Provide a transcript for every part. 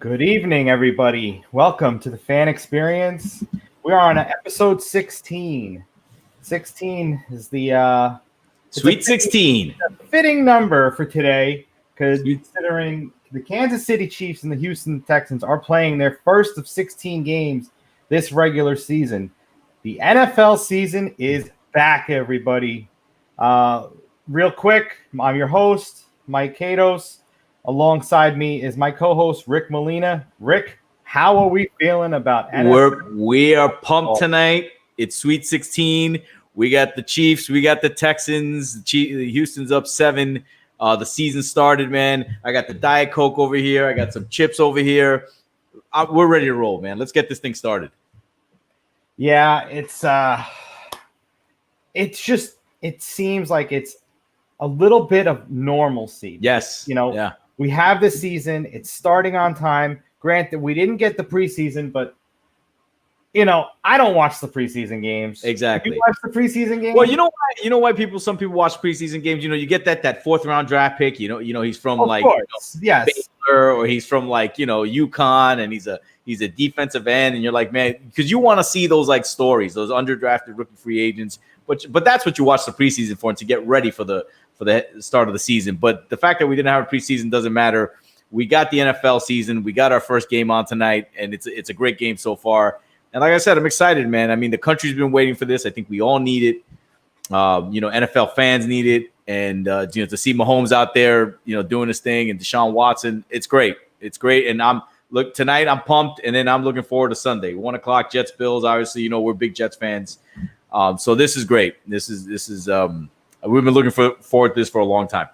Good evening, everybody. Welcome to the Fan Experience. We are on episode 16. 16 is the Sweet 16. fitting number for today, because considering the Kansas City Chiefs and the Houston Texans are playing their first of 16 games this regular season. The NFL season is back, everybody. Real quick, I'm your host, Mike Katos. Alongside me is my co-host, Rick Molina. Rick, how are we feeling about NFL? We are pumped tonight. It's Sweet 16. We got the Chiefs. We got the Texans. Houston's up 7. The season started, man. I got the Diet Coke over here. I got some chips over here. We're ready to roll, man. Let's get this thing started. Yeah, it seems like it's a little bit of normalcy. Yes. Yeah. We have this season. It's starting on time. Granted, we didn't get the preseason, but, I don't watch the preseason games. Exactly. You watch the preseason games? Well, you know why some people watch preseason games. You get that 4th round draft pick. He's from yes, Baylor, or he's from UConn, and he's a defensive end, and you're like, man, because you want to see those stories, those underdrafted rookie free agents. But that's what you watch the preseason for, and to get ready for the start of the season. But the fact that we didn't have a preseason doesn't matter. We got the NFL season. We got our first game on tonight, and it's a great game so far. And like I said, I'm excited, man. I mean, the country's been waiting for this. I think we all need it. NFL fans need it. And, to see Mahomes out there, doing his thing, and Deshaun Watson, it's great. It's great. And tonight I'm pumped, and then I'm looking forward to Sunday. 1 o'clock, Jets, Bills. Obviously, we're big Jets fans. So this is great. This is we've been looking forward to this for a long time.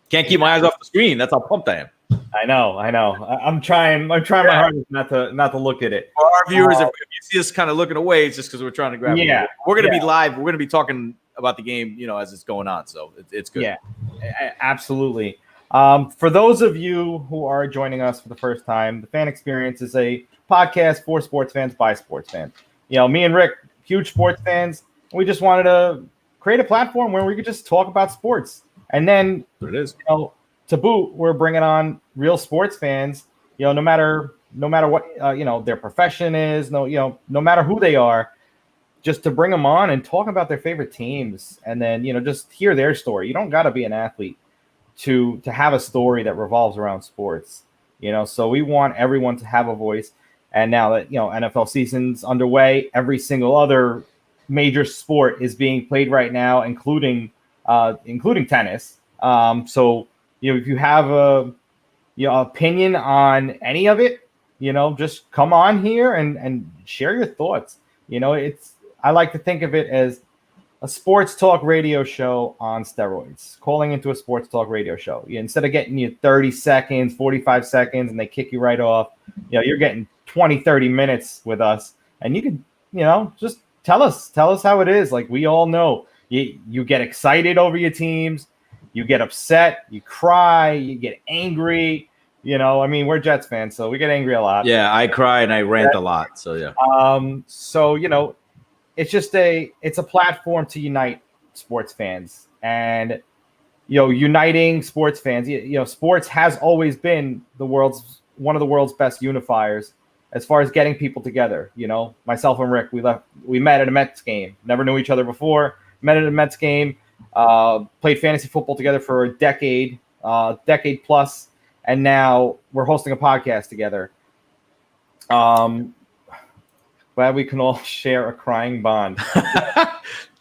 Can't keep my eyes off the screen. That's how pumped I am. I know. I'm trying my hardest not to look at it. For our viewers, if you see us kind of looking away, it's just because we're trying to grab it. Yeah. We're going to be live. We're going to be talking about the game, as it's going on. So it's good. Yeah, absolutely. For those of you who are joining us for the first time, the Fan Experience is a podcast for sports fans by sports fans. Me and Rick, huge sports fans. We just wanted to create a platform where we could just talk about sports. And then, it is. To boot, we're bringing on real sports fans, no matter what, their profession is, no matter who they are, just to bring them on and talk about their favorite teams. And then, just hear their story. You don't got to be an athlete to have a story that revolves around sports, so we want everyone to have a voice. And now that, NFL season's underway, every single other major sport is being played right now, including tennis. So, if you have a opinion on any of it, just come on here and share your thoughts. I like to think of it as a sports talk radio show on steroids, calling into a sports talk radio show. Instead of getting you 30 seconds, 45 seconds, and they kick you right off, you're getting 20, 30 minutes with us. And you can, just tell us how it is. Like, we all know you get excited over your teams. You get upset, you cry, you get angry. We're Jets fans, so we get angry a lot. Yeah, I cry and I rant a lot. So yeah. It's a platform to unite sports fans, and uniting sports fans. Sports has always been one of the world's best unifiers as far as getting people together. Myself and Rick, we met at a Mets game. Never knew each other before. Met at a Mets game. Played fantasy football together for a decade plus, and now we're hosting a podcast together. Glad we can all share a crying bond.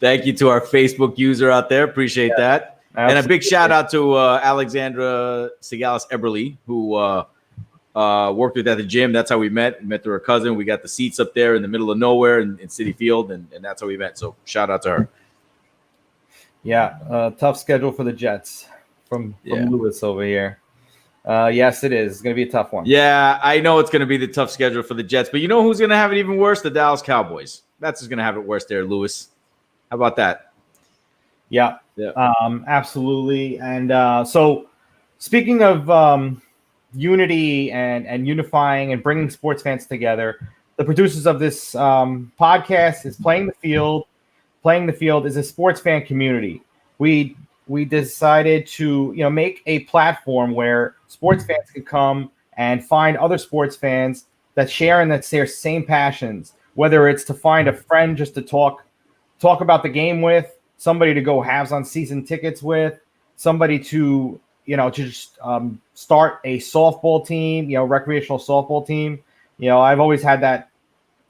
Thank you to our Facebook user out there. Appreciate that. Absolutely. And a big shout out to Alexandra Segalis Eberly, who worked with at the gym. That's how we met. We met through her cousin. We got the seats up there in the middle of nowhere in Citi Field, and that's how we met. So shout out to her. Yeah, tough schedule for the Jets from Lewis over here. Yes, it is. It's going to be a tough one. Yeah, I know it's going to be the tough schedule for the Jets, but you know who's going to have it even worse? The Dallas Cowboys. That's who's going to have it worse there, Lewis. How about that? Yeah. Absolutely. And so speaking of unity and unifying and bringing sports fans together, the producers of this podcast is Playing the Field. Playing the Field is a sports fan community. We decided to make a platform where sports fans can come and find other sports fans that share and that's their same passions, whether it's to find a friend just to talk about the game with, somebody to go halves on season tickets with, somebody to, to just start a softball team, recreational softball team. I've always had that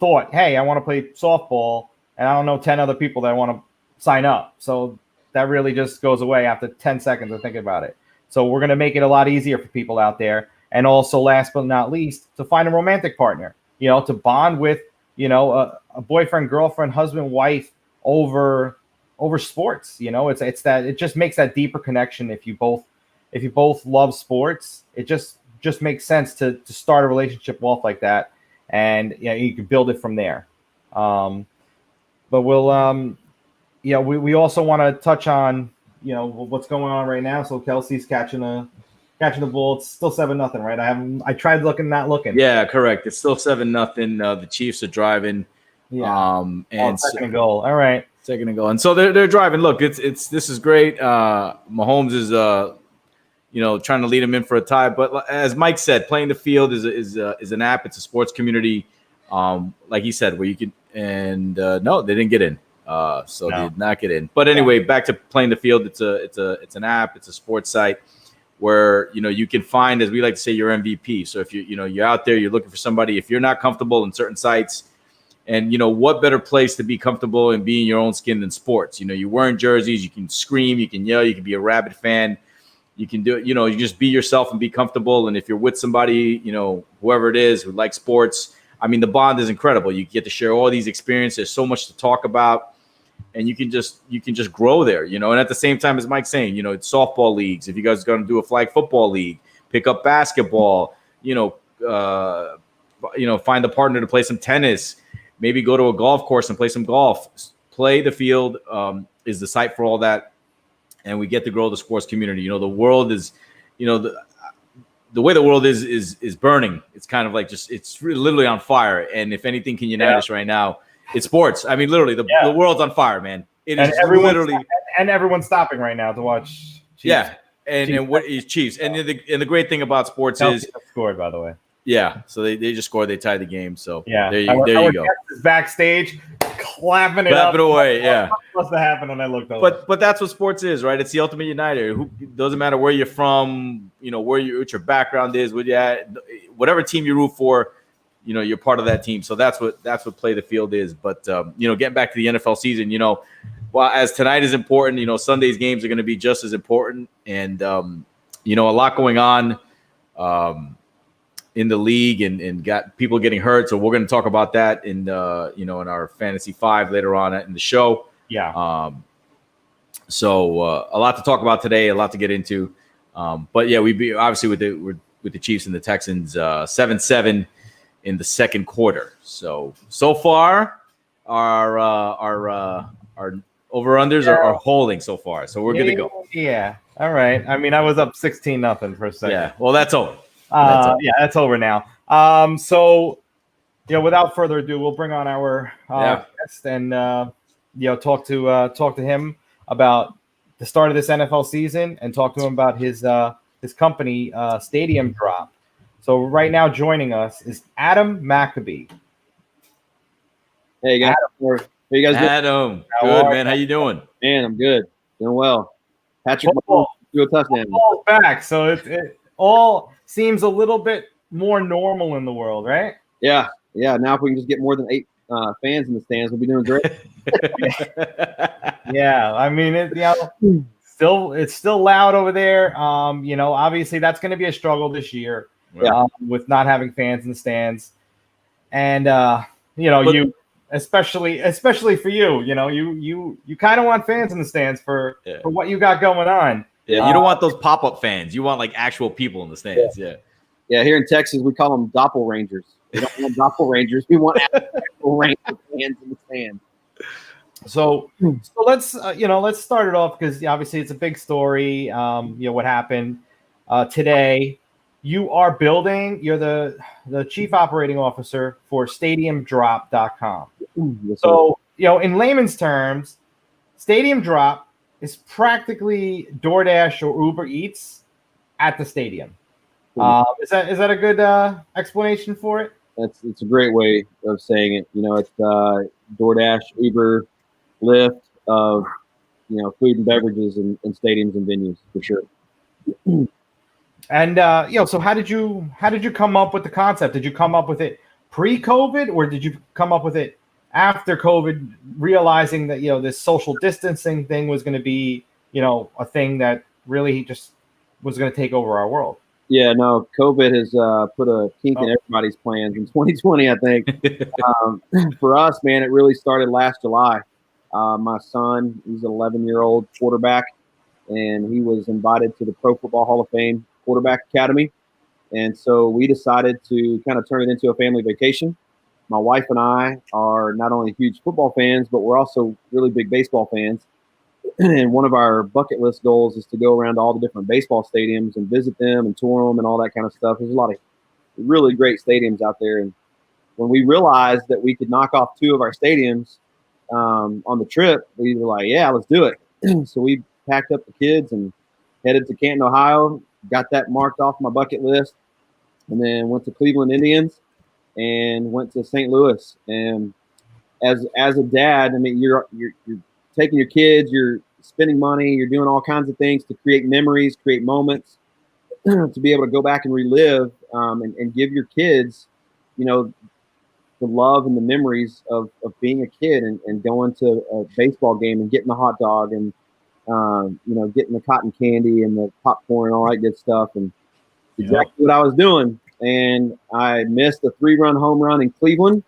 thought, hey, I want to play softball, and I don't know 10 other people that want to sign up. So that really just goes away after 10 seconds of thinking about it. So we're going to make it a lot easier for people out there. And also, last but not least, to find a romantic partner, to bond with, a boyfriend, girlfriend, husband, wife over sports. It's that it just makes that deeper connection. If you both love sports, it just makes sense to start a relationship off like that. And you can build it from there. But we'll, we also want to touch on, what's going on right now. So Kelsey's catching the ball. It's still 7-0, right? I tried looking, not looking. Yeah, correct. It's still 7-0. The Chiefs are driving. Yeah. And second and goal. All right. Second and goal. And so they're driving. Look, this is great. Mahomes is trying to lead him in for a tie. But as Mike said, playing the field is an app. It's a sports community, like he said, where you can. And no, they didn't get in. So they did not get in. But anyway, back to playing the field. It's an app. It's a sports site where you can find, as we like to say, your MVP. So if you're out there, you're looking for somebody. If you're not comfortable in certain sites, and what better place to be comfortable and be in your own skin than sports? You're wearing jerseys. You can scream. You can yell. You can be a rabid fan. You can do it, you just be yourself and be comfortable. And if you're with somebody, whoever it is who likes sports, I mean, the bond is incredible. You get to share all these experiences. There's so much to talk about, and you can just grow there, And at the same time, as Mike's saying, it's softball leagues. If you guys are going to do a flag football league, pick up basketball, find a partner to play some tennis, maybe go to a golf course and play some golf. Play the field is the site for all that. And we get to grow the sports community. The world is, the way the world is burning. It's kind of like it's literally on fire. And if anything can unite us right now, it's sports. I mean, literally, the world's on fire, man. It is literally, and everyone's stopping right now to watch. Chiefs. Yeah, and what is Chiefs? And the great thing about sports is scored, by the way. Yeah, so they just scored. They tied the game. So yeah, there you go. Backstage, clapping it away. Yeah, what must have happened when I looked over. But that's what sports is, right? It's the ultimate uniter. Who doesn't matter where you're from, what your background is, where you at, whatever team you root for, you're part of that team. So that's what play the field is. But getting back to the NFL season, well, as tonight is important, Sunday's games are going to be just as important, and a lot going on. In the league and got people getting hurt. So we're going to talk about that in in our Fantasy 5 later on in the show. Yeah. So a lot to talk about today, a lot to get into. But yeah, we'd be obviously with the Chiefs and the Texans 7-7 in the second quarter. So far our over-unders are holding so far. So we're good to go. Yeah. All right. I mean, I was up 16-0 for a second. Yeah. Well, that's over. That's over now. So without further ado, we'll bring on our guest and talk to him about the start of this NFL season and talk to him about his company StadiumDrop. So right now joining us is Adam McAbee. Hey guys, how you guys doing? Adam, good man. How you doing? Man, I'm good, doing well. Patrick do a touchdown. Back, so it all seems a little bit more normal in the world, right? Yeah. Now if we can just get more than 8 fans in the stands, we'll be doing great. Yeah, I mean, it's still loud over there. Obviously that's going to be a struggle this year, with not having fans in the stands, and you especially for you, you kind of want fans in the stands for what you got going on. Yeah, you don't want those pop-up fans. You want like actual people in the stands. Yeah. Here in Texas, we call them doppelrangers. We don't want doppelrangers. We want actual ranger fans in the stand. So let's start it off because obviously it's a big story. What happened today? You are building. You're the chief operating officer for StadiumDrop.com. Yes, so in layman's terms, StadiumDrop is practically DoorDash or Uber Eats at the stadium. Is that a good explanation for it? It's a great way of saying it. It's DoorDash, Uber, Lyft of food and beverages in stadiums and venues for sure. And so how did you come up with the concept? Did you come up with it pre-COVID, or did you come up with it after COVID, realizing that this social distancing thing was going to be a thing that really just was going to take over our world? Yeah, no, COVID has put a kink in everybody's plans in 2020, I think. For us, man, it really started last July. My son, he's an 11-year-old quarterback, and he was invited to the Pro Football Hall of Fame Quarterback Academy. And so we decided to kind of turn it into a family vacation. My wife and I are not only huge football fans, but we're also really big baseball fans. And one of our bucket list goals is to go around to all the different baseball stadiums and visit them and tour them and all that kind of stuff. There's a lot of really great stadiums out there. And when we realized that we could knock off 2 of our stadiums on the trip, we were like, yeah, let's do it. So we packed up the kids and headed to Canton, Ohio, got that marked off my bucket list, and then went to Cleveland Indians and went to St. Louis. And as a dad, I mean, you're taking your kids, you're spending money, you're doing all kinds of things to create memories, create moments, to be able to go back and relive and give your kids, the love and the memories of being a kid and going to a baseball game and getting the hot dog and, getting the cotton candy and the popcorn and all that good stuff. And exactly what I was doing. And I missed a 3-run home run in Cleveland.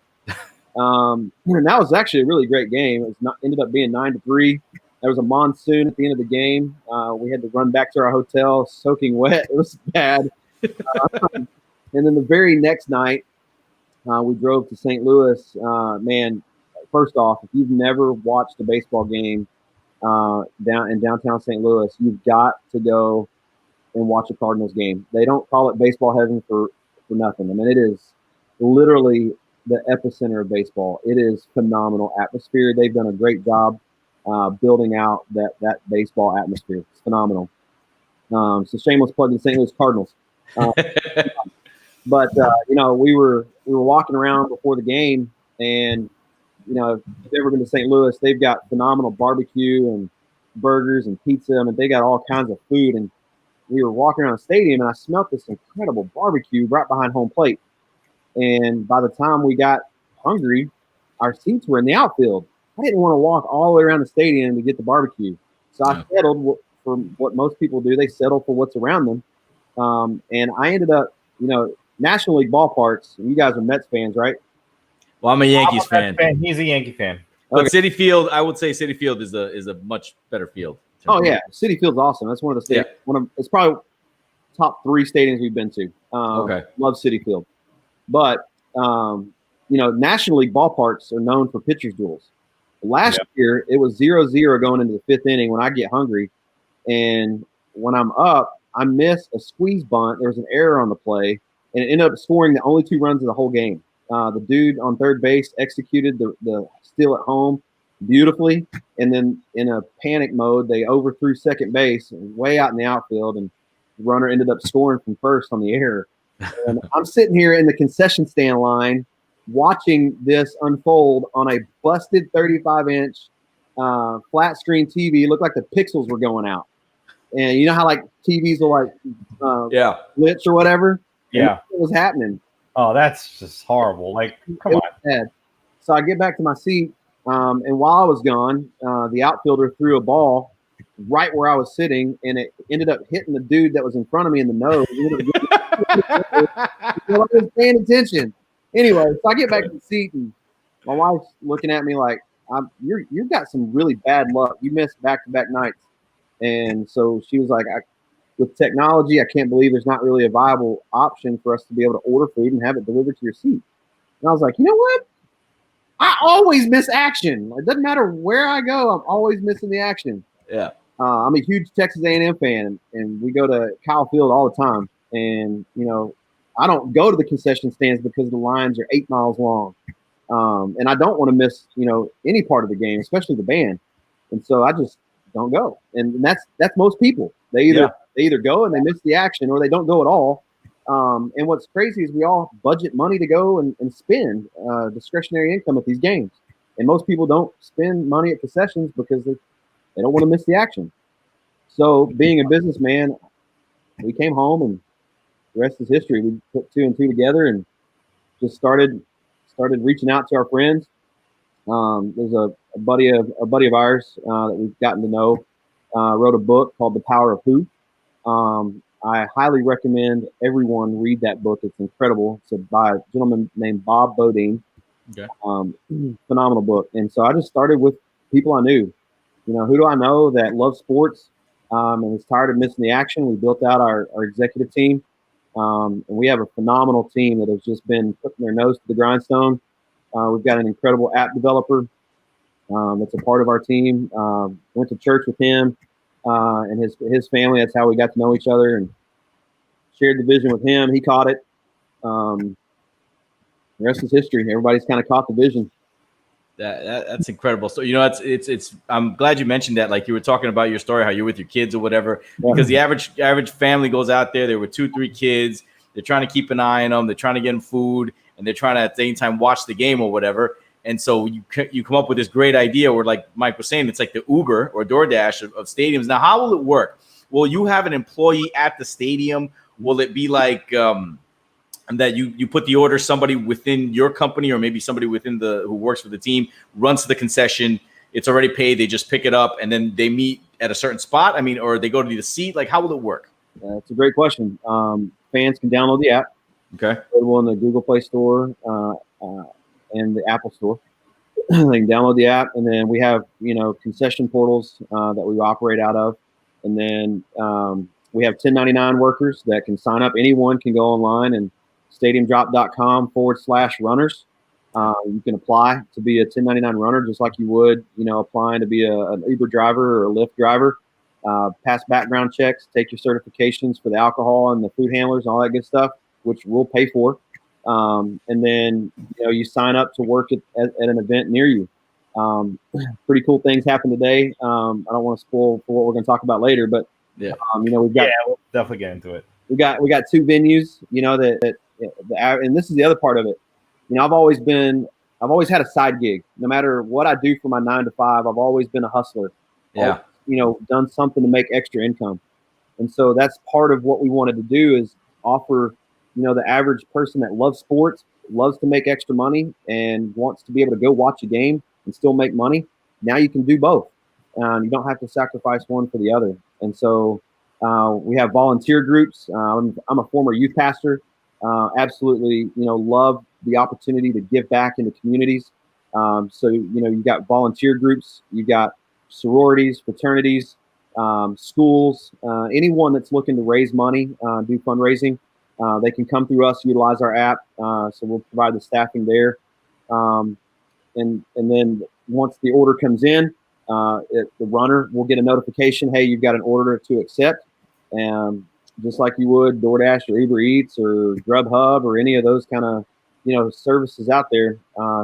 And that was actually a really great game. It was ended up being 9-3. There was a monsoon at the end of the game. We had to run back to our hotel soaking wet. It was bad. And then the very next night, we drove to St. Louis. Man, first off, if you've never watched a baseball game down in downtown St. Louis, you've got to go and watch a Cardinals game. They don't call it baseball heaven for nothing. I mean, it is literally the epicenter of baseball. It is phenomenal atmosphere. They've done a great job building out that baseball atmosphere. It's phenomenal. So shameless plug in St. Louis Cardinals. But we were walking around before the game, and if you've ever been to St. Louis, they've got phenomenal barbecue and burgers and pizza. I mean, they got all kinds of food. And we were walking around the stadium, and I smelled this incredible barbecue right behind home plate. And by the time we got hungry, our seats were in the outfield. I didn't want to walk all the way around the stadium to get the barbecue. So I settled for what most people do. They settle for what's around them. And I ended up, National League ballparks, you guys are Mets fans, right? Well, I'm a Yankees fan. He's a Yankee fan. But Citi Field, I would say Citi Field is a much better field. Oh, yeah. Citi Field's awesome. That's one of the stadiums. Yeah. It's probably top 3 stadiums we've been to. Love Citi Field. But, National League ballparks are known for pitchers' duels. Last year, it was 0-0 going into the 5th inning when I get hungry. And when I'm up, I miss a squeeze bunt. There was an error on the play, and it ended up scoring the only 2 runs of the whole game. The dude on third base executed the steal at home beautifully. And then in a panic mode, they overthrew second base way out in the outfield, and the runner ended up scoring from first on the error. And I'm sitting here in the concession stand line watching this unfold on a busted 35-inch flat screen TV. It looked like the pixels were going out. And you know how like TVs will like glitch or whatever? Yeah. It was happening. Oh, that's just horrible. Like, come on. Bad. So I get back to my seat, and while I was gone, the outfielder threw a ball right where I was sitting, and it ended up hitting the dude that was in front of me in the nose. I was paying attention. Anyway, so I get back to the seat, and my wife's looking at me like, you've got some really bad luck. You missed back-to-back nights. And so she was like, with technology, I can't believe there's not really a viable option for us to be able to order food and have it delivered to your seat. And I was like, you know what? I always miss action. It doesn't matter where I go. I'm always missing the action. Yeah. I'm a huge Texas A&M fan, and we go to Kyle Field all the time. And, I don't go to the concession stands because the lines are 8 miles long. And I don't want to miss, any part of the game, especially the band. And so I just don't go. And that's most people. They either go and they miss the action, or they don't go at all. And what's crazy is we all budget money to go and spend discretionary income at these games. And most people don't spend money at concessions because they don't want to miss the action. So being a businessman, we came home and the rest is history. We put 2 and 2 together and just started reaching out to our friends. There's a buddy of ours that we've gotten to know, wrote a book called The Power of Who. I highly recommend everyone read that book. It's incredible. It's by a gentleman named Bob Bodine. Okay. Phenomenal book. And so I just started with people I knew. Who do I know that loves sports and is tired of missing the action? We built out our executive team. And we have a phenomenal team that has just been putting their nose to the grindstone. We've got an incredible app developer that's a part of our team. Went to church with him and his family. That's how we got to know each other and shared the vision with him. He caught it. The rest is history. Everybody's kind of caught the vision. That's incredible. So, it's I'm glad you mentioned that. Like you were talking about your story, how you're with your kids or whatever, because the average family goes out there. There were 2-3 kids. They're trying to keep an eye on them. They're trying to get them food and they're trying to at the same time watch the game or whatever. And so you come up with this great idea where, like Mike was saying, it's like the Uber or DoorDash of stadiums. Now, how will it work? Will you have an employee at the stadium? Will it be like that you put the order, somebody within your company or maybe somebody within who works for the team runs to the concession, it's already paid, they just pick it up and then they meet at a certain spot? I mean, or they go to the seat? Like, how will it work? That's a great question. Fans can download the app. Okay. Available in the Google Play Store and the Apple Store. They can download the app, and then we have concession portals that we operate out of, and then we have 1099 workers that can sign up. Anyone can go online and stadiumdrop.com/runners. You can apply to be a 1099 runner just like you would, applying to be an Uber driver or a Lyft driver. Pass background checks, take your certifications for the alcohol and the food handlers and all that good stuff, which we'll pay for. And then, you sign up to work at an event near you. Pretty cool things happen today. I don't want to spoil for what we're going to talk about later, but we've got, we'll definitely get into it. We got 2 venues, and this is the other part of it. I've always had a side gig. No matter what I do for my 9 to 5, I've always been a hustler. Yeah. Done something to make extra income. And so that's part of what we wanted to do is offer, the average person that loves sports, loves to make extra money and wants to be able to go watch a game and still make money. Now you can do both. You don't have to sacrifice one for the other. And so we have volunteer groups. I'm a former youth pastor. Absolutely, love the opportunity to give back into communities. So, you've got volunteer groups, you've got sororities, fraternities, schools, anyone that's looking to raise money, do fundraising. They can come through us, utilize our app. So we'll provide the staffing there. And then once the order comes in, the runner will get a notification, hey, you've got an order to accept. Just like you would DoorDash or Uber Eats or Grubhub or any of those kind of, services out there,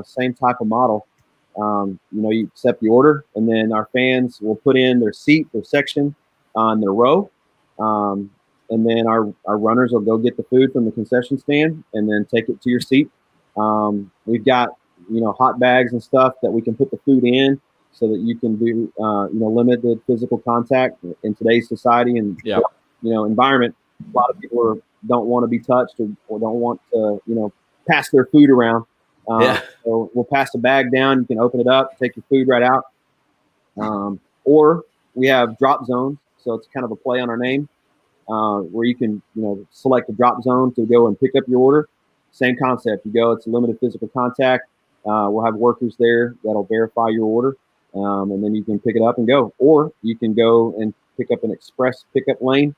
same type of model. You accept the order and then our fans will put in their seat, their section on their row. And then our runners will go get the food from the concession stand and then take it to your seat. We've got, hot bags and stuff that we can put the food in so that you can do, limited physical contact in today's society and, environment. A lot of people don't want to be touched or don't want to, pass their food around. So we'll pass the bag down. You can open it up, take your food right out. Or we have drop zones. So it's kind of a play on our name. Where you can, select a drop zone to go and pick up your order. Same concept. You go, it's limited physical contact. We'll have workers there that'll verify your order, and then you can pick it up and go. Or you can go and pick up an express pickup lane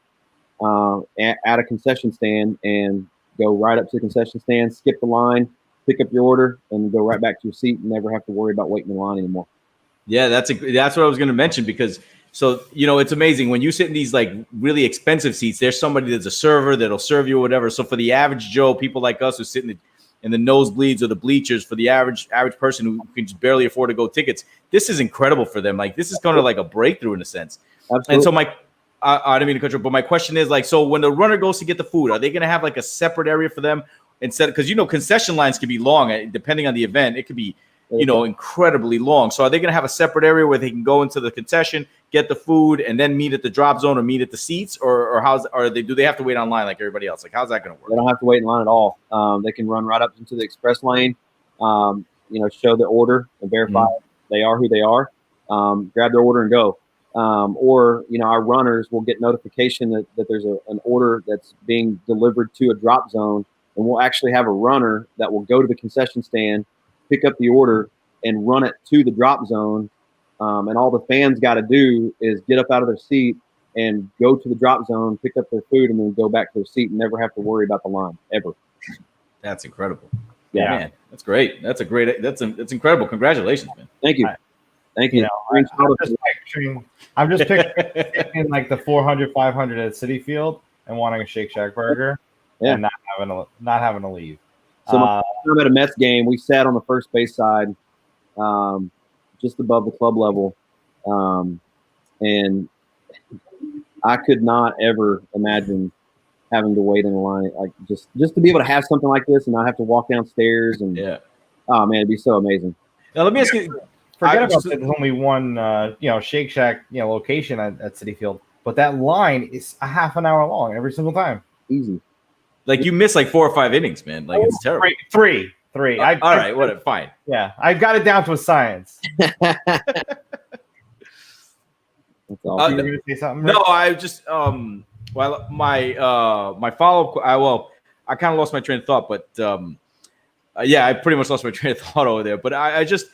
at a concession stand and go right up to the concession stand, skip the line, pick up your order, and go right back to your seat and never have to worry about waiting in line anymore. Yeah, that's what I was going to mention because – so, it's amazing when you sit in these like really expensive seats, there's somebody that's a server that'll serve you or whatever. So for the average Joe, people like us who sit in the nosebleeds or the bleachers, for the average person who can just barely afford to go tickets, this is incredible for them. Like this is kind of like a breakthrough in a sense. Absolutely. And so I didn't mean to cut you, but my question is like, so when the runner goes to get the food, are they going to have like a separate area for them instead? Because concession lines can be long depending on the event. It could be incredibly long. So are they going to have a separate area where they can go into the concession, get the food, and then meet at the drop zone or meet at the seats, or do they have to wait online like everybody else? Like, how's that going to work? They don't have to wait in line at all. They can run right up into the express lane, show the order and verify they are who they are, grab their order and go. Or our runners will get notification that there's an order that's being delivered to a drop zone, and we'll actually have a runner that will go to the concession stand, pick up the order, and run it to the drop zone. And all the fans got to do is get up out of their seat and go to the drop zone, pick up their food, and then go back to their seat and never have to worry about the line ever. That's incredible. Yeah, man, that's great. That's incredible. Congratulations, man. Thank you. Thank you. I'm just picturing like the 400, 500 at City Field and wanting a Shake Shack burger and not having to leave. So I'm at a Mets game. We sat on the first base side, just above the club level, and I could not ever imagine having to wait in a line, like just to be able to have something like this and not have to walk downstairs. And oh man, it'd be so amazing. Now let me ask you. Forget about there's only one, Shake Shack, location at City Field, but that line is a half an hour long every single time. Easy. Like you miss like 4 or 5 innings, man. Like it's terrible. Three. All right, whatever. Fine. Yeah, I've got it down to a science. That's all. You were gonna say something, Rick? No, I just my follow up. I kind of lost my train of thought, but I pretty much lost my train of thought over there. But I just.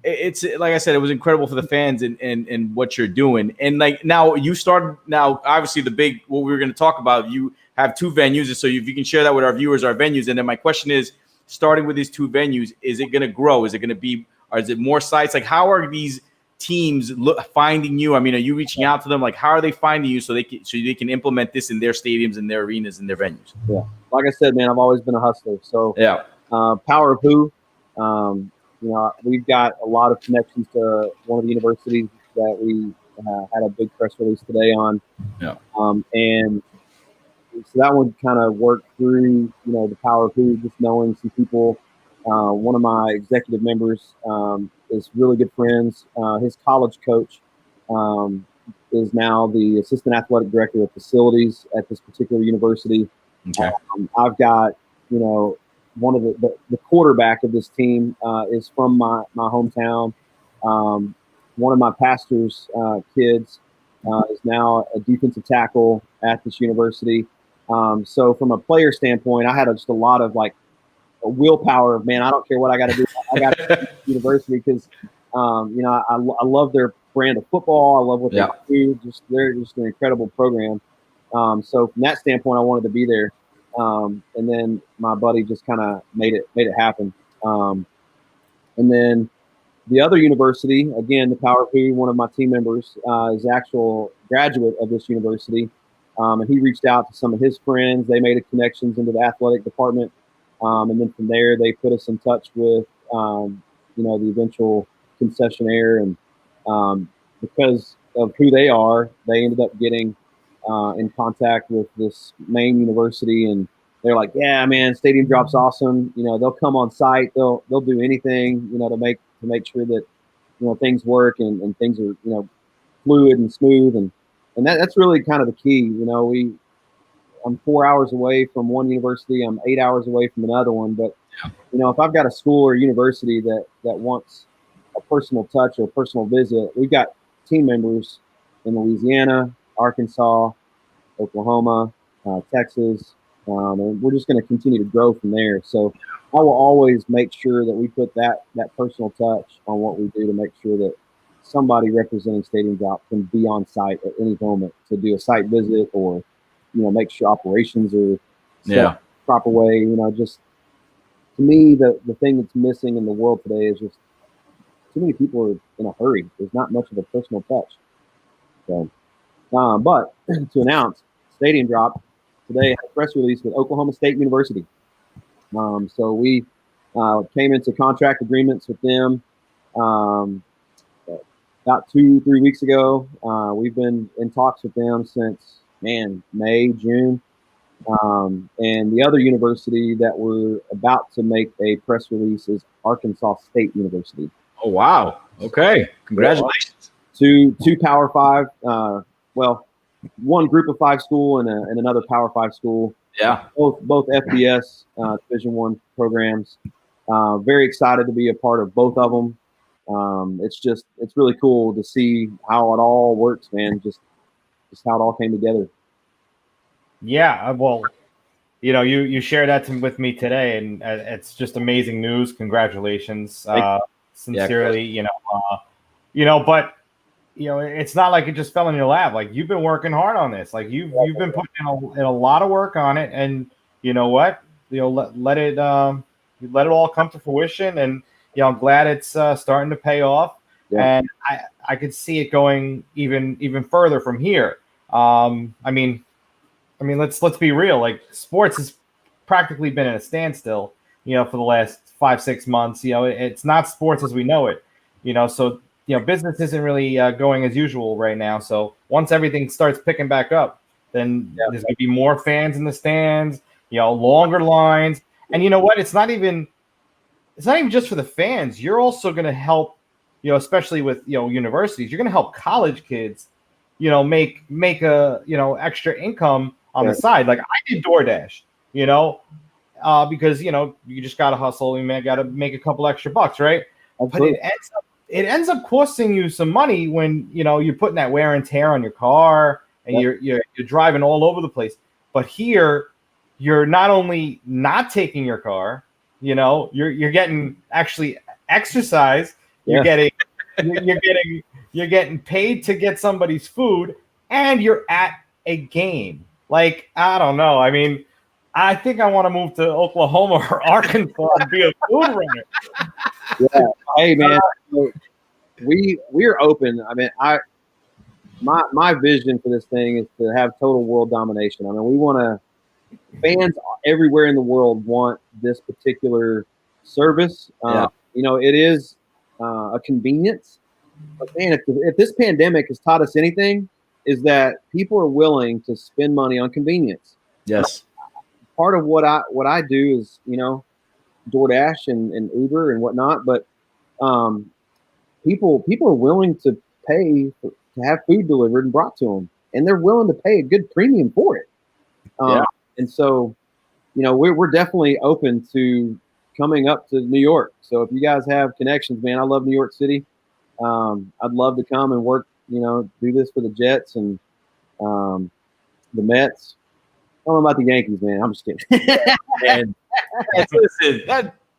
It's like I said, it was incredible for the fans and what you're doing. And like now you started obviously what we were going to talk about, you have 2 venues. So if you can share that with our viewers, our venues. And then my question is, starting with these 2 venues, is it going to grow? Is it going to be, or is it more sites? Like how are these teams finding you? I mean, are you reaching out to them? Like how are they finding you so they can implement this in their stadiums and their arenas and their venues? Yeah. Like I said, man, I've always been a hustler. So Power of Who, we've got a lot of connections to one of the universities that we had a big press release today on. Yeah. And so that one kind of worked through, the Power of Who, just knowing some people. One of my executive members is really good friends. His college coach is now the assistant athletic director of facilities at this particular university. Okay. I've got, one of the quarterback of this team is from my hometown. One of my pastor's kids is now a defensive tackle at this university. So from a player standpoint, I had just a lot of like a willpower of, man, I don't care what I got to do. I got to go to university because, I love their brand of football. I love what they do. They're just an incredible program. So from that standpoint, I wanted to be there. And then my buddy just kind of made it happen. And then the other university, again, the Power of Who, one of my team members is the actual graduate of this university. And he reached out to some of his friends. They made connections into the athletic department. And then from there, they put us in touch with, the eventual concessionaire. And because of who they are, they ended up getting in contact with this main university, and they're like, yeah, man, Stadium Drop's awesome. They'll come on site. They'll do anything, to make sure that, things work and things are, fluid and smooth. And that's really kind of the key. I'm 4 hours away from one university. I'm 8 hours away from another one. But, if I've got a school or university that wants a personal touch or a personal visit, we've got team members in Louisiana, Arkansas, Oklahoma, Texas, and we're just going to continue to grow from there. So I will always make sure that we put that personal touch on what we do to make sure that somebody representing Stadium Drop can be on site at any moment to do a site visit or, make sure operations are set the proper way. Just to me, the thing that's missing in the world today is just too many people are in a hurry. There's not much of a personal touch. So. But to announce, Stadium Drop today had a press release with Oklahoma State University. So we came into contract agreements with them about 2-3 weeks ago. We've been in talks with them since May, June. And the other university that we're about to make a press release is Arkansas State University. Oh, wow. Okay. Congratulations. Two Power Five. One Group of 5 school and another Power 5 school. Yeah. Both FBS Division I programs. Very excited to be a part of both of them. It's really cool to see how it all works, man. Just how it all came together. Yeah, well, you shared that with me today, and it's just amazing news. Congratulations, sincerely. But it's not like it just fell in your lap. Like, you've been working hard on this. Like, you've been putting in a lot of work on it, and you know what? Let it all come to fruition, and I'm glad it's starting to pay off. Yeah. And I could see it going even further from here. Let's be real. Like, sports has practically been in a standstill, for the last 5-6 months. It's not sports as we know it. So business isn't really going as usual right now. So once everything starts picking back up, then there's going to be more fans in the stands. Longer lines, and you know what? It's not even just for the fans. You're also going to help, especially with universities. You're going to help college kids, make a extra income on the side. Like, I did DoorDash, because you just got to hustle. You got to make a couple extra bucks, right? Absolutely. But it ends up costing you some money when you're putting that wear and tear on your car, and you're driving all over the place. But here, you're not only not taking your car, you're getting actually exercise. You're getting paid to get somebody's food, and you're at a game. Like, I don't know. I mean, I think I want to move to Oklahoma or Arkansas and be a food runner. Yeah. Hey, man, we're open. I mean, my vision for this thing is to have total world domination. I mean, we want to. Fans everywhere in the world want this particular service. It is a convenience. But man, if this pandemic has taught us anything, is that people are willing to spend money on convenience. Yes. Part of what I do is DoorDash and Uber and whatnot, but people are willing to pay to have food delivered and brought to them, and they're willing to pay a good premium for it. And so, we're definitely open to coming up to New York. So if you guys have connections, man, I love New York City. I'd love to come and work, do this for the Jets and the Mets. I don't know about the Yankees, man. I'm just kidding. And listen,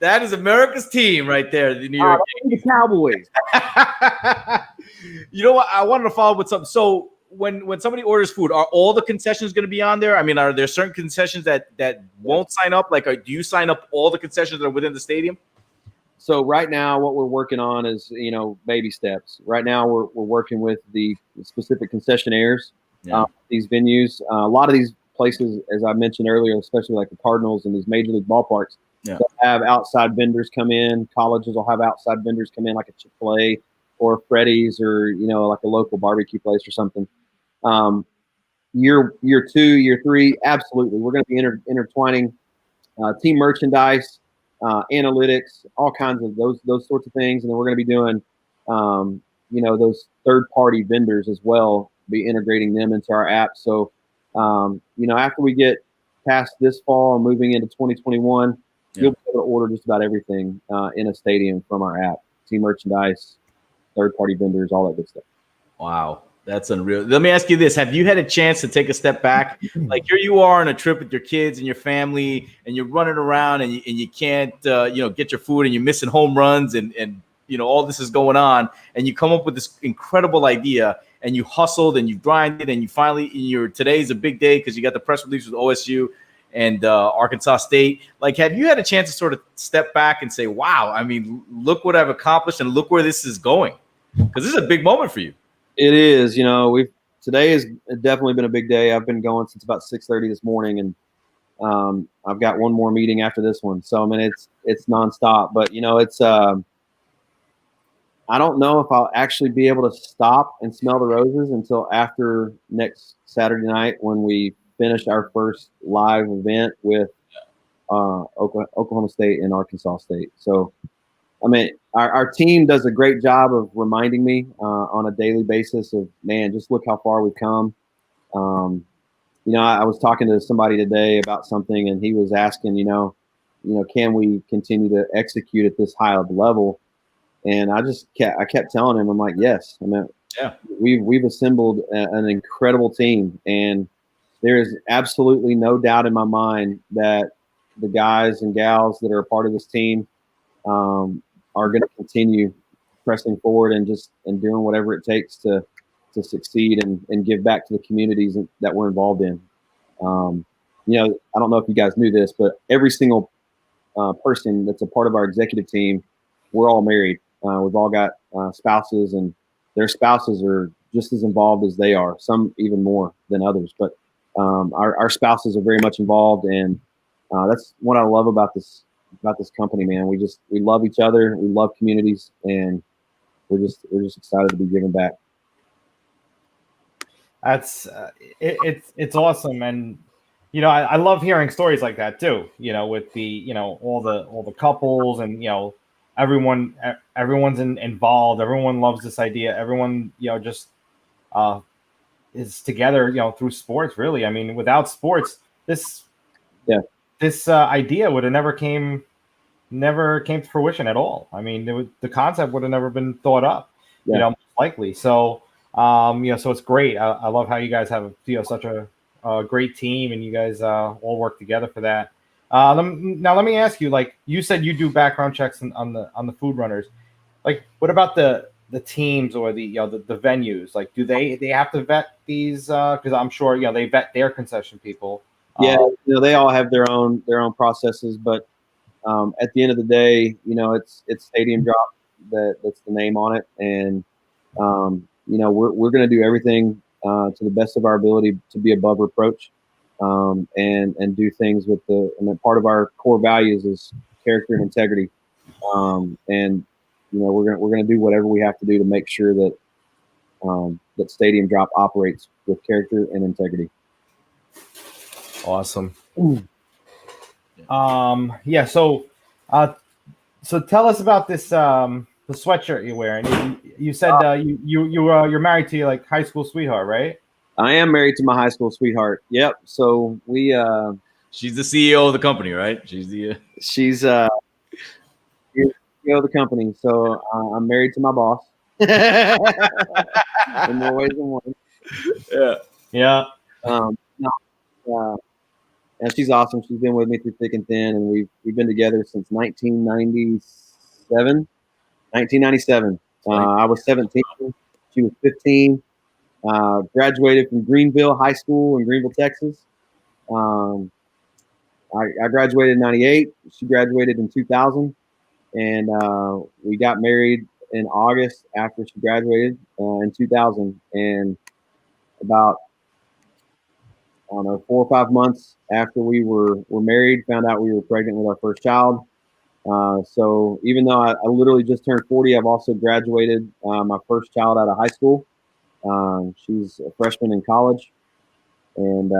that is America's team right there, the New York Yankees. The Cowboys. You know what? I wanted to follow up with something. So when somebody orders food, are all the concessions going to be on there? I mean, are there certain concessions that won't sign up? Like, do you sign up all the concessions that are within the stadium? So right now, what we're working on is, baby steps. Right now, we're working with the specific concessionaires, these venues. A lot of these places, as I mentioned earlier, especially like the Cardinals and these major league ballparks, they'll have outside vendors come in. Colleges will have outside vendors come in, like a Chick-fil-A or Freddy's, or like a local barbecue place or something. Year 2, year 3, absolutely, we're going to be intertwining team merchandise, analytics, all kinds of those sorts of things, and then we're going to be doing those third-party vendors as well. Be integrating them into our app. So after we get past this fall and moving into 2021, you'll be able to order just about everything in a stadium from our app. Team merchandise, third-party vendors, all that good stuff. Wow, that's unreal. Let me ask you this. Have you had a chance to take a step back? Like, here you are on a trip with your kids and your family, and you're running around and you can't get your food, and you're missing home runs, and all this is going on, and you come up with this incredible idea, and you hustled and you grinded, and you finally, today's a big day because you got the press release with OSU and Arkansas State. Like, have you had a chance to sort of step back and say, wow, I mean, look what I've accomplished and look where this is going? Because this is a big moment for you. It is. Today has definitely been a big day. I've been going since about 6:30 this morning, and I've got one more meeting after this one. So, I mean, it's nonstop, but it's I don't know if I'll actually be able to stop and smell the roses until after next Saturday night when we finish our first live event with Oklahoma State and Arkansas State. So, I mean, our team does a great job of reminding me on a daily basis of, man, just look how far we've come. I was talking to somebody today about something, and he was asking, can we continue to execute at this high of level? And I kept telling him, I'm like, yes. I mean, yeah, we've assembled an incredible team, and there is absolutely no doubt in my mind that the guys and gals that are a part of this team are going to continue pressing forward and doing whatever it takes to succeed and give back to the communities that we're involved in. I don't know if you guys knew this, but every single person that's a part of our executive team, we're all married. We've all got spouses, and their spouses are just as involved as they are, some even more than others. But our spouses are very much involved, and that's what I love about this company, man. We love each other, we love communities, and we're just excited to be giving back. That's it's awesome, and I love hearing stories like that too. With the all the couples, and everyone's involved. Everyone loves this idea. Everyone just is together through sports. Really, I mean, without sports, this idea would have never came to fruition at all. I mean, the concept would have never been thought up. Most likely. So. So it's great. I love how you guys have such a great team, and you guys all work together for that. Now let me ask you, like you said, you do background checks on the food runners. Like, what about the teams or the venues? Like, do they have to vet these? Because I'm sure they vet their concession people. Yeah, they all have their own processes, but at the end of the day, it's StadiumDrop that's the name on it, and we're going to do everything to the best of our ability to be above reproach, and do things with part of our core values is character and integrity, and we're going to do whatever we have to do to make sure that that StadiumDrop operates with character and integrity. Awesome. Yeah. So tell us about this. The sweatshirt you're wearing. You said you're married to your high school sweetheart, right? I am married to my high school sweetheart. Yep. So we. She's the CEO of the company, right? She's the CEO of the company. So I'm married to my boss. In more ways than one. Yeah. And she's awesome. She's been with me through thick and thin, and we've been together since 1997. 1997. I was 17. She was 15. Graduated from Greenville High School in Greenville, Texas. I graduated in 98. She graduated in 2000. And we got married in August after she graduated in 2000. And about, 4 or 5 months after we were married, found out we were pregnant with our first child. So even though I literally just turned 40, I've also graduated my first child out of high school. She's a freshman in college, and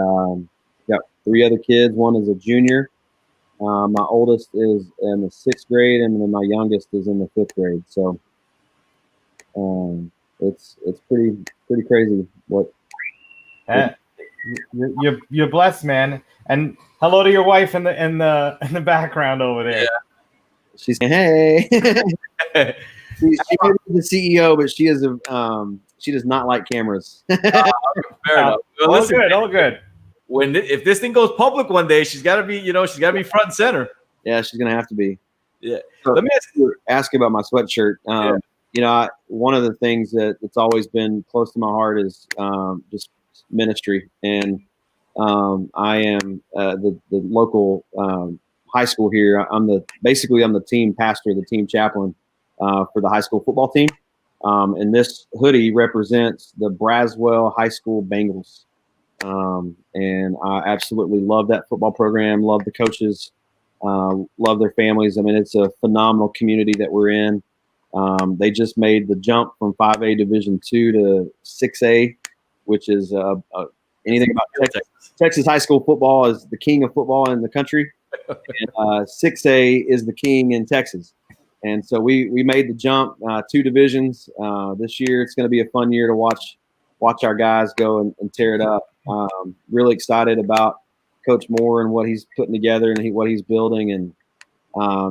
got 3 other kids. One is a junior. My oldest is in the 6th grade, and then my youngest is in the 5th grade. So it's pretty crazy. You're blessed, man. And hello to your wife in the background over there. Yeah. She's saying, hey. She may be the CEO, but she does not like cameras. Fair enough. Well, all good. If this thing goes public one day, she's got to be front and center. Yeah, she's gonna have to be. Yeah. So let me ask you about my sweatshirt. One of the things that's always been close to my heart is just ministry, and I am the local high school here. I'm the team pastor, the team chaplain for the high school football team. And this hoodie represents the Braswell High School Bengals. And I absolutely love that football program, love the coaches, love their families. I mean, it's a phenomenal community that we're in. They just made the jump from 5A Division II to 6A, which is anything about Texas high school football is the king of football in the country. And 6A is the king in Texas. And so we made the jump, 2 divisions. This year it's going to be a fun year to watch our guys go and tear it up. Really excited about Coach Moore and what he's putting together and what he's building. And,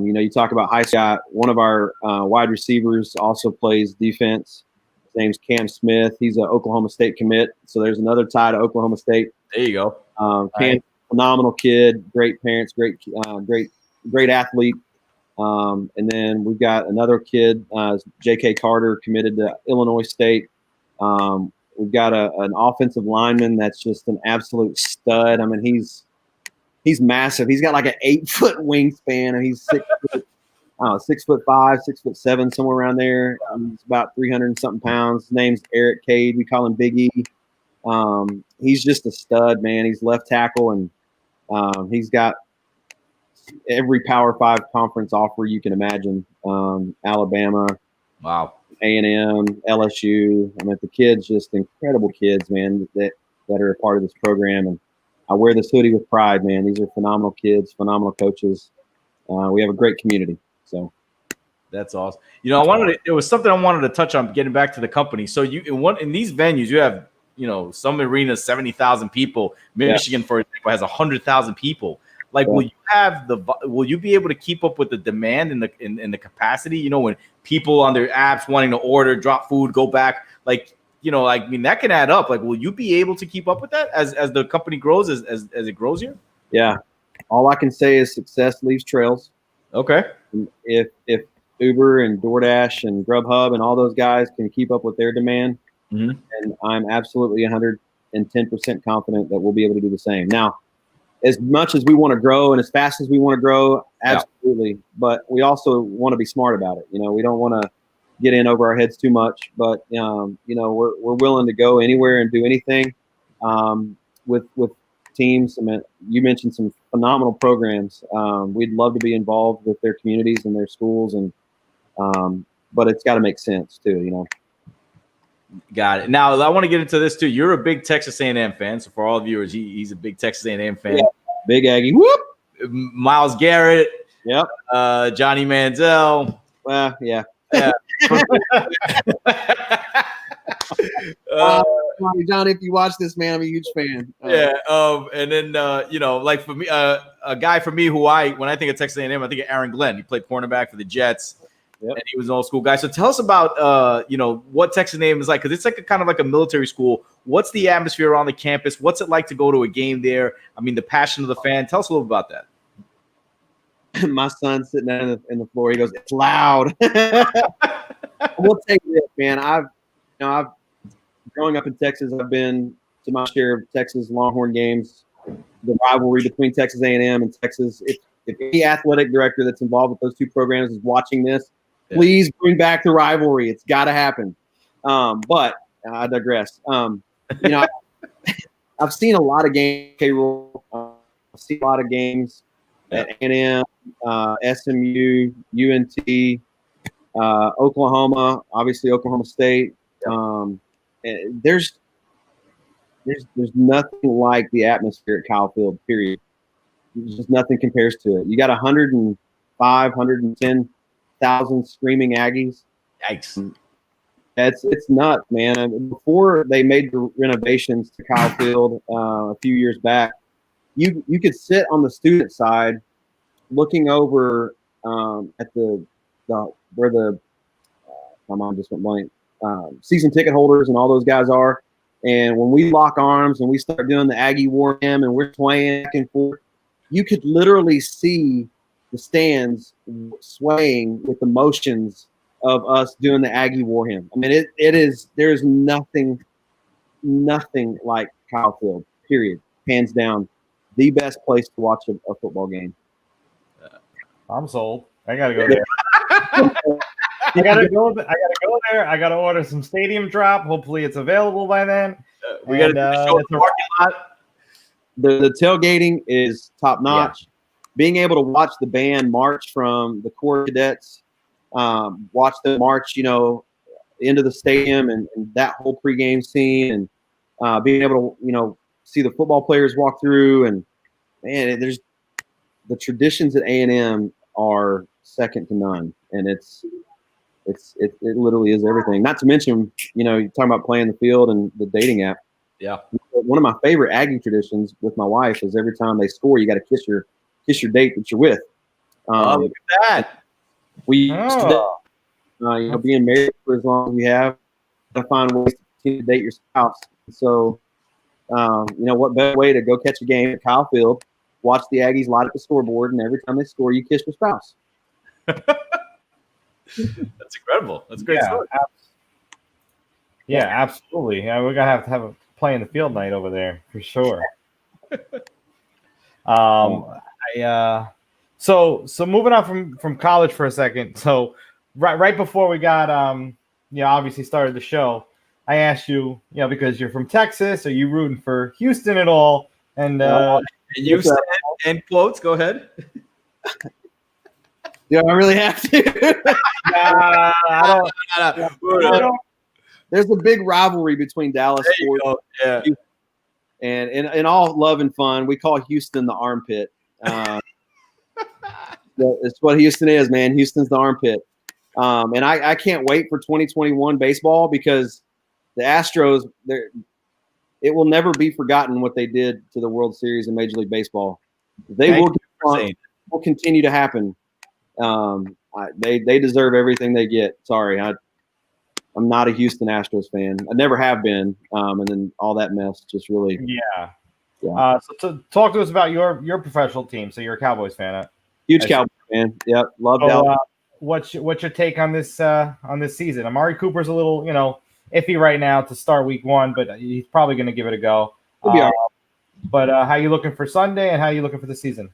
you talk about high school. One of our wide receivers also plays defense. His name's Cam Smith. He's an Oklahoma State commit. So there's another tie to Oklahoma State. There you go. Cam, phenomenal kid, great parents, great athlete. And then we've got another kid, J.K. Carter, committed to Illinois State. We've got an offensive lineman that's just an absolute stud. I mean, he's massive. He's got like an 8-foot wingspan, and he's 6'5", 6'7", somewhere around there. He's about 300 and something pounds. His name's Eric Cade. We call him Big E. He's just a stud, man. He's left tackle, and he's got every Power 5 conference offer you can imagine. Alabama, wow, A&M, LSU. I mean, the kids, just incredible kids, man, that are a part of this program. And I wear this hoodie with pride, man. These are phenomenal kids, phenomenal coaches. We have a great community. So that's awesome. It was something I wanted to touch on, getting back to the company. So in these venues, you have, some arenas, 70,000 people. Michigan, for example, has 100,000 people. Like, will you be able to keep up with the demand and the capacity? When people on their apps wanting to order, drop food, go back, that can add up. Like, will you be able to keep up with that as the company grows, as it grows here? Yeah. All I can say is success leaves trails. Okay. If Uber and DoorDash and Grubhub and all those guys can keep up with their demand, and I'm absolutely 110% confident that we'll be able to do the same. Now, as much as we want to grow and as fast as we want to grow, absolutely. Yeah. But we also want to be smart about it. We don't want to get in over our heads too much. But we're willing to go anywhere and do anything with teams. I mean, you mentioned some phenomenal programs. We'd love to be involved with their communities and their schools, and but it's got to make sense too. Got it. Now I want to get into this too. You're a big Texas A&M fan, so for all viewers, he's a big Texas A&M fan. Yeah. Big Aggie. Whoop. Myles Garrett. Yep. Johnny Manziel. Well, yeah. Johnny, if you watch this, man, I'm a huge fan. And then like for me, a guy for me when I think of Texas A&M, I think of Aaron Glenn. He played cornerback for the Jets. Yep. And he was an old school guy. So tell us about, what Texas A&M is like, because it's like kind of like a military school. What's the atmosphere around the campus? What's it like to go to a game there? I mean, the passion of the fan. Tell us a little about that. My son's sitting down in the floor. He goes, "It's loud." We'll take this, man. I've growing up in Texas, I've been to my share of Texas Longhorn games. The rivalry between Texas A&M and Texas. If any athletic director that's involved with those two programs is watching this, please bring back the rivalry. It's got to happen. But I digress. I've seen a lot of games. I've seen a lot of games at A&M, SMU, UNT, Oklahoma. Obviously, Oklahoma State. There's nothing like the atmosphere at Kyle Field. Period. Just nothing compares to it. You got 110,000 screaming Aggies. Yikes. It's nuts, man. And before they made the renovations to Kyle Field a few years back, you could sit on the student side looking over at where the my mom just went blank, season ticket holders and all those guys are. And when we lock arms and we start doing the Aggie War Hymn and we're swaying back and forth, you could literally see the stands swaying with the motions of us doing the Aggie War Hymn. I mean, there's nothing like Kyle Field, period. Hands down, the best place to watch a football game. I'm sold. I got to go there. I gotta go there. I gotta order some StadiumDrop. Hopefully, it's available by then. We gotta do the show at the parking lot. The tailgating is top notch. Yeah. Being able to watch the band march from the Corps Cadets watch them march, into the stadium and that whole pregame scene, and being able to, see the football players walk through. And man, there's the traditions at A&M are second to none, and it literally is everything. Not to mention, you're talking about playing the field and the dating app. Yeah. One of my favorite Aggie traditions with my wife is every time they score, you got to kiss your date that you're with. Look at that. We used to, being married for as long as we have, to find ways to date your spouse. So, what better way to go catch a game at Kyle Field, watch the Aggies light up the scoreboard, and every time they score, you kiss your spouse. That's incredible. That's a great story. Absolutely. Yeah, we're gonna have to have a play in the field night over there for sure. So moving on from college for a second. So right before we got obviously started the show, I asked you, because you're from Texas, are you rooting for Houston at all? And you said end quotes. Go ahead. Do I really have to? I don't. There's a big rivalry between Dallas sports and in all love and fun, we call Houston the armpit. It's what Houston is, man. Houston's the armpit. And I can't wait for 2021 baseball because the Astros, it will never be forgotten what they did to the World Series in Major League Baseball. Will continue to happen. They deserve everything they get. Sorry, I'm not a Houston Astros fan. I never have been. And then all that mess just really. Yeah. So talk to us about your professional team. So you're a Cowboys fan. Huge Cowboys fan. Yep. Love Dallas. What's your take on this season? Amari Cooper's a little, iffy right now to start week 1, but he's probably going to give it a go. He'll be all right. But how you looking for Sunday, and how you looking for the season?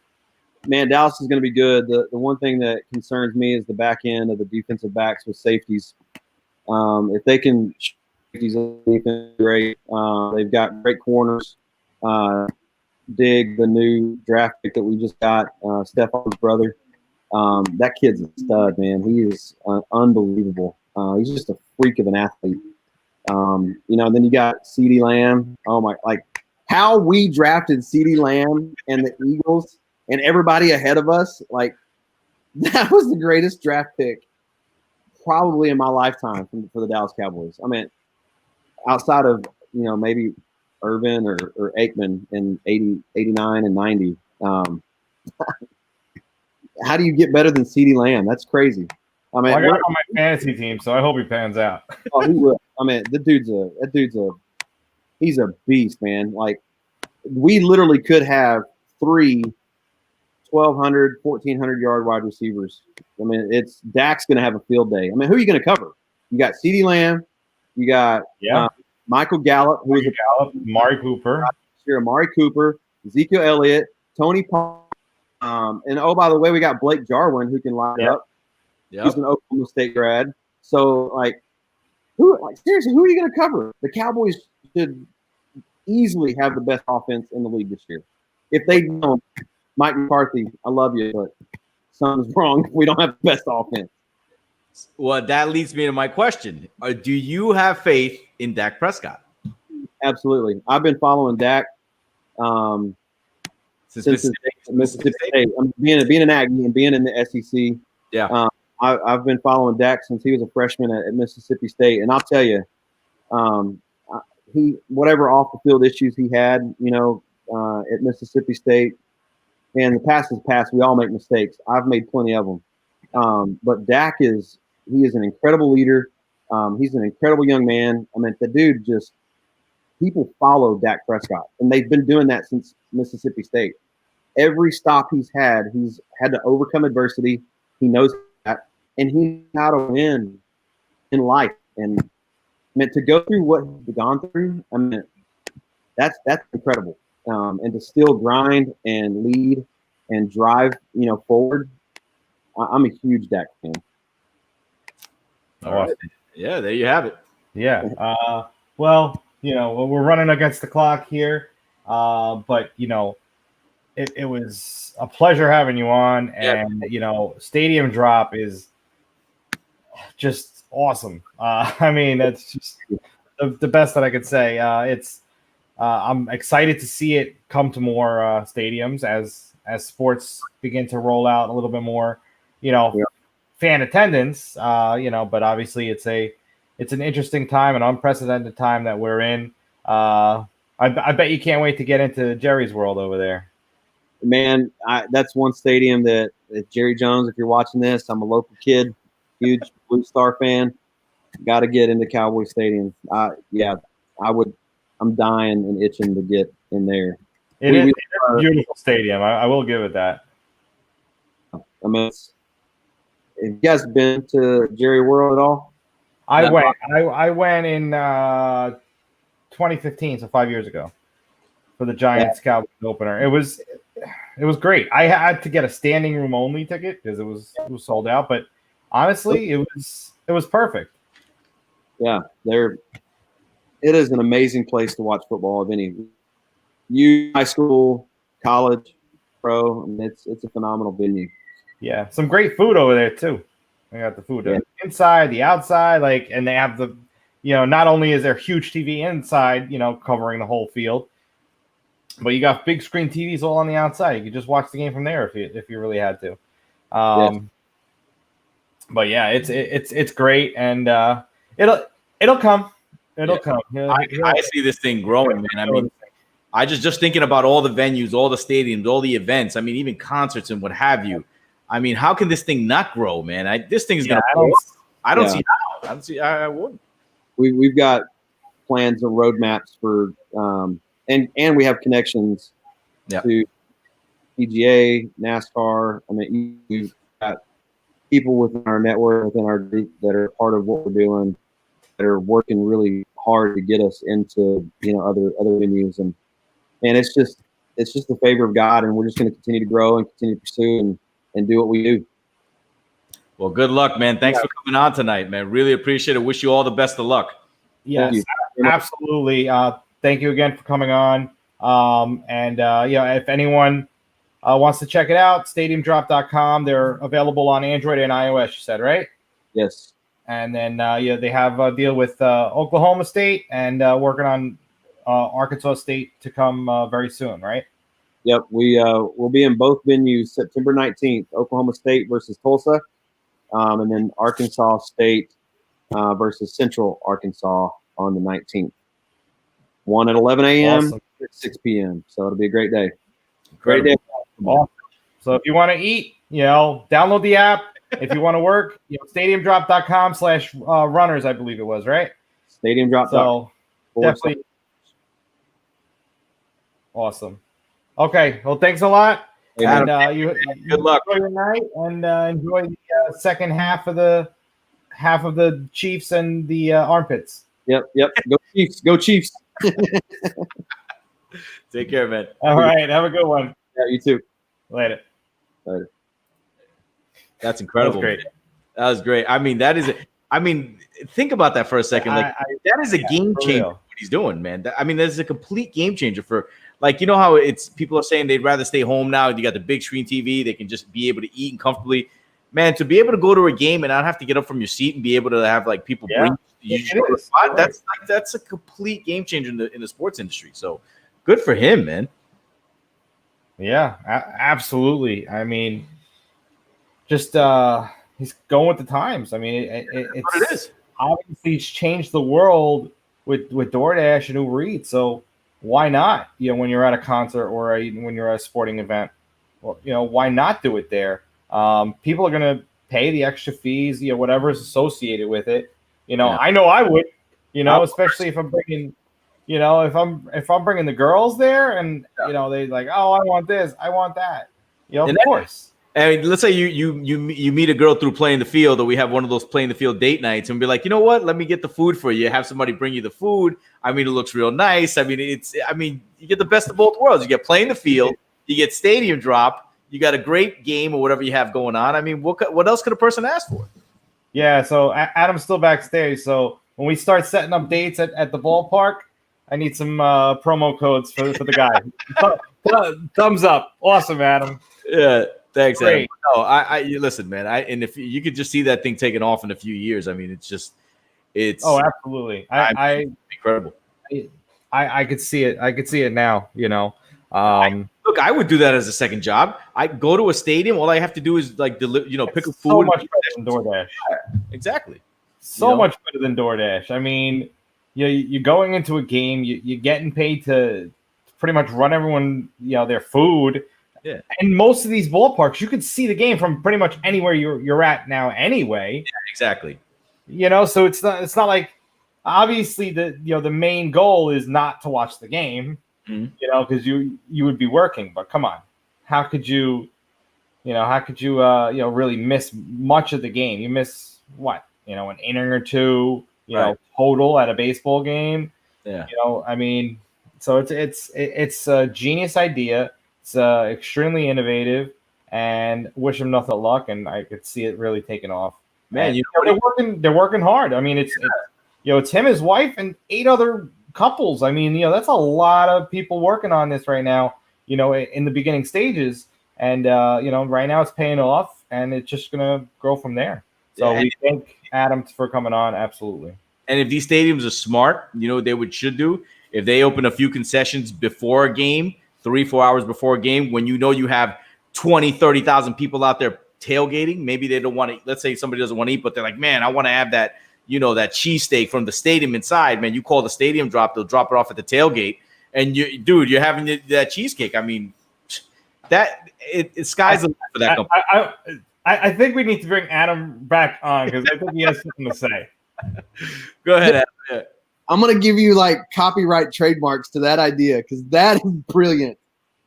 Man, Dallas is going to be good. The one thing that concerns me is the back end of the defensive backs with safeties. If they can, safeties great. They've got great corners. Dig, the new draft pick that we just got, Stefan's brother. That kid's a stud, man. He is unbelievable. He's just a freak of an athlete. And then you got CeeDee Lamb. Oh my! How we drafted CeeDee Lamb and the Eagles and everybody ahead of us, that was the greatest draft pick probably in my lifetime for the Dallas Cowboys. I mean, outside of maybe Irvin or Aikman in 80, 89, and 90. How do you get better than CeeDee Lamb? That's crazy. I mean, I got him on my fantasy team, so I hope he pans out. Oh, he will. I mean, he's a beast, man. We literally could have 3 1,200, 1,400-yard wide receivers. I mean, Dak's going to have a field day. I mean, who are you going to cover? You got CeeDee Lamb. You got Michael Gallup, Amari Cooper. Amari Cooper, Ezekiel Elliott, Tony Palmer. And by the way, we got Blake Jarwin who can line up. Yep. He's an Oklahoma State grad. So, seriously, who are you going to cover? The Cowboys should easily have the best offense in the league this year. If they don't, Mike McCarthy, I love you, but something's wrong. We don't have the best offense. Well, that leads me to my question. Do you have faith in Dak Prescott? Absolutely. I've been following Dak since Mississippi State. Being an Aggie and being in the SEC. Yeah. I've been following Dak since he was a freshman at Mississippi State. And I'll tell you, whatever off-the-field issues he had, at Mississippi State, and the past is past. We all make mistakes. I've made plenty of them. But Dak is an incredible leader. He's an incredible young man. I mean, the dude people follow Dak Prescott, and they've been doing that since Mississippi State. Every stop he's had to overcome adversity. He knows that, and he knows how to win in life. And I mean, to go through what he's gone through, I mean, that's incredible. And to still grind and lead and drive, forward. I'm a huge Dak fan. All right. Yeah, there you have it. Yeah. Well, we're running against the clock here, but it was a pleasure having you on, and Stadium Drop is just awesome. I mean, it's just the best that I could say. I'm excited to see it come to more stadiums as sports begin to roll out a little bit more, fan attendance. But obviously it's an interesting time, an unprecedented time that we're in. I bet you can't wait to get into Jerry's world over there. Man, that's one stadium that Jerry Jones, if you're watching this, I'm a local kid, huge Blue Star fan. Got to get into Cowboy Stadium. I'm dying and itching to get in there. It is a beautiful stadium. I will give it that. I mean, have you guys been to Jerry World at all? I went in 2015, so 5 years ago, for the Giants Cowboys opener. It was great. I had to get a standing room only ticket because it was sold out. But honestly, it was perfect. Yeah, it is an amazing place to watch football of any high school, college, pro. I mean, it's a phenomenal venue. Yeah, some great food over there too. They got the food inside, the outside, and they have the, not only is there huge TV inside, covering the whole field, but you got big screen TVs all on the outside. You could just watch the game from there if you really had to. But yeah, it's great, and it'll come. It'll come. I see this thing growing, man. I mean, I just thinking about all the venues, all the stadiums, all the events. I mean, even concerts and what have you. I mean, how can this thing not grow, man? This thing is going to grow. I don't see how. I don't see. I wouldn't. We've got plans and roadmaps for, and we have connections to PGA, NASCAR. I mean, we've got people within our network, within our group that are part of what we're doing, that are working really hard to get us into other venues, and it's just the favor of God, and we're just going to continue to grow and continue to pursue and do what we do. Well, good luck, man. Thanks for coming on tonight, man. Really appreciate it. Wish you all the best of luck. Yes, absolutely. Thank you again for coming on. If anyone wants to check it out, StadiumDrop.com. They're available on Android and iOS. You said, right? Yes. And then they have a deal with Oklahoma State and working on Arkansas State to come very soon, right? Yep, we'll be in both venues September 19th, Oklahoma State versus Tulsa, and then Arkansas State versus Central Arkansas on the 19th. One at 11 a.m., awesome. At 6 p.m. So it'll be a great day. Great day. Awesome. So if you want to eat, download the app. If you want to work, StadiumDrop.com/runners, I believe it was, right? StadiumDrop. So definitely awesome. Okay, well, thanks a lot, and good luck. Enjoy your night, and enjoy the second half of the Chiefs and the armpits. Yep. Go Chiefs! Go Chiefs! Take care, man. All right, have a good one. Yeah, you too. Later. That's incredible. That was great. I mean, think about that for a second. That is a game changer. What he's doing, man. That's a complete game changer for. How it's people are saying they'd rather stay home now. You got the big screen TV. They can just be able to eat and comfortably. Man, to be able to go to a game and not have to get up from your seat and be able to have people bring you to spot, that's a complete game changer in the sports industry. So good for him, man. Yeah, absolutely. I mean, just he's going with the times. I mean, it's what it is. Obviously, he's changed the world with DoorDash and Uber Eats. So why not? When you're at a concert or when you're at a sporting event, why not do it there? People are going to pay the extra fees, whatever is associated with it. I know I would, especially if I'm bringing, if I'm bringing the girls there and, they like, oh, I want this, I want that, of course. And let's say you meet a girl through playing the field, or we have one of those playing the field date nights, and be like, you know what? Let me get the food for you. Have somebody bring you the food. It looks real nice. You get the best of both worlds. You get playing the field, you get Stadium Drop, you got a great game or whatever you have going on. What else could a person ask for? Yeah. So Adam's still backstage. So when we start setting up dates at the ballpark, I need some promo codes for the guy. Thumbs up. Awesome, Adam. Yeah. Thanks, Adam. Great. No, I listen, man. And if you could just see that thing taken off in a few years, I mean, it's absolutely. incredible. I could see it. I could see it now. Look, I would do that as a second job. I go to a stadium. All I have to do is like pick up food. So much better than DoorDash. Exactly. So much better than DoorDash. I mean, you're going into a game. You're getting paid to pretty much run everyone, their food. Yeah. And most of these ballparks, you can see the game from pretty much anywhere you're at now. Anyway. Yeah, exactly. So it's not like, obviously the main goal is not to watch the game. Because you would be working, but come on, how could you really miss much of the game? You miss what, an inning or two, right. total at a baseball game. Yeah. I mean, so it's a genius idea. It's extremely innovative, and wish him nothing but luck. And I could see it really taking off. Man, they're working hard. I mean, it's him, his wife, and 8 other couples. I mean, that's a lot of people working on this right now, in the beginning stages. And, right now it's paying off, and it's just going to grow from there. So we thank Adam for coming on. Absolutely. And if these stadiums are smart, what they should do, if they open a few concessions before a game, 3-4 hours before a game, when you have 20,000-30,000 people out there tailgating, maybe they don't want to, let's say somebody doesn't want to eat, but they're like, man, I want to have that, that cheesesteak from the stadium inside, man. You call the stadium drop, they'll drop it off at the tailgate. And you're having that cheesecake. I mean, sky's the limit for that company. I think we need to bring Adam back on, because I think he has something to say. Go ahead, Adam. Yeah. I'm going to give you like copyright trademarks to that idea, because that is brilliant.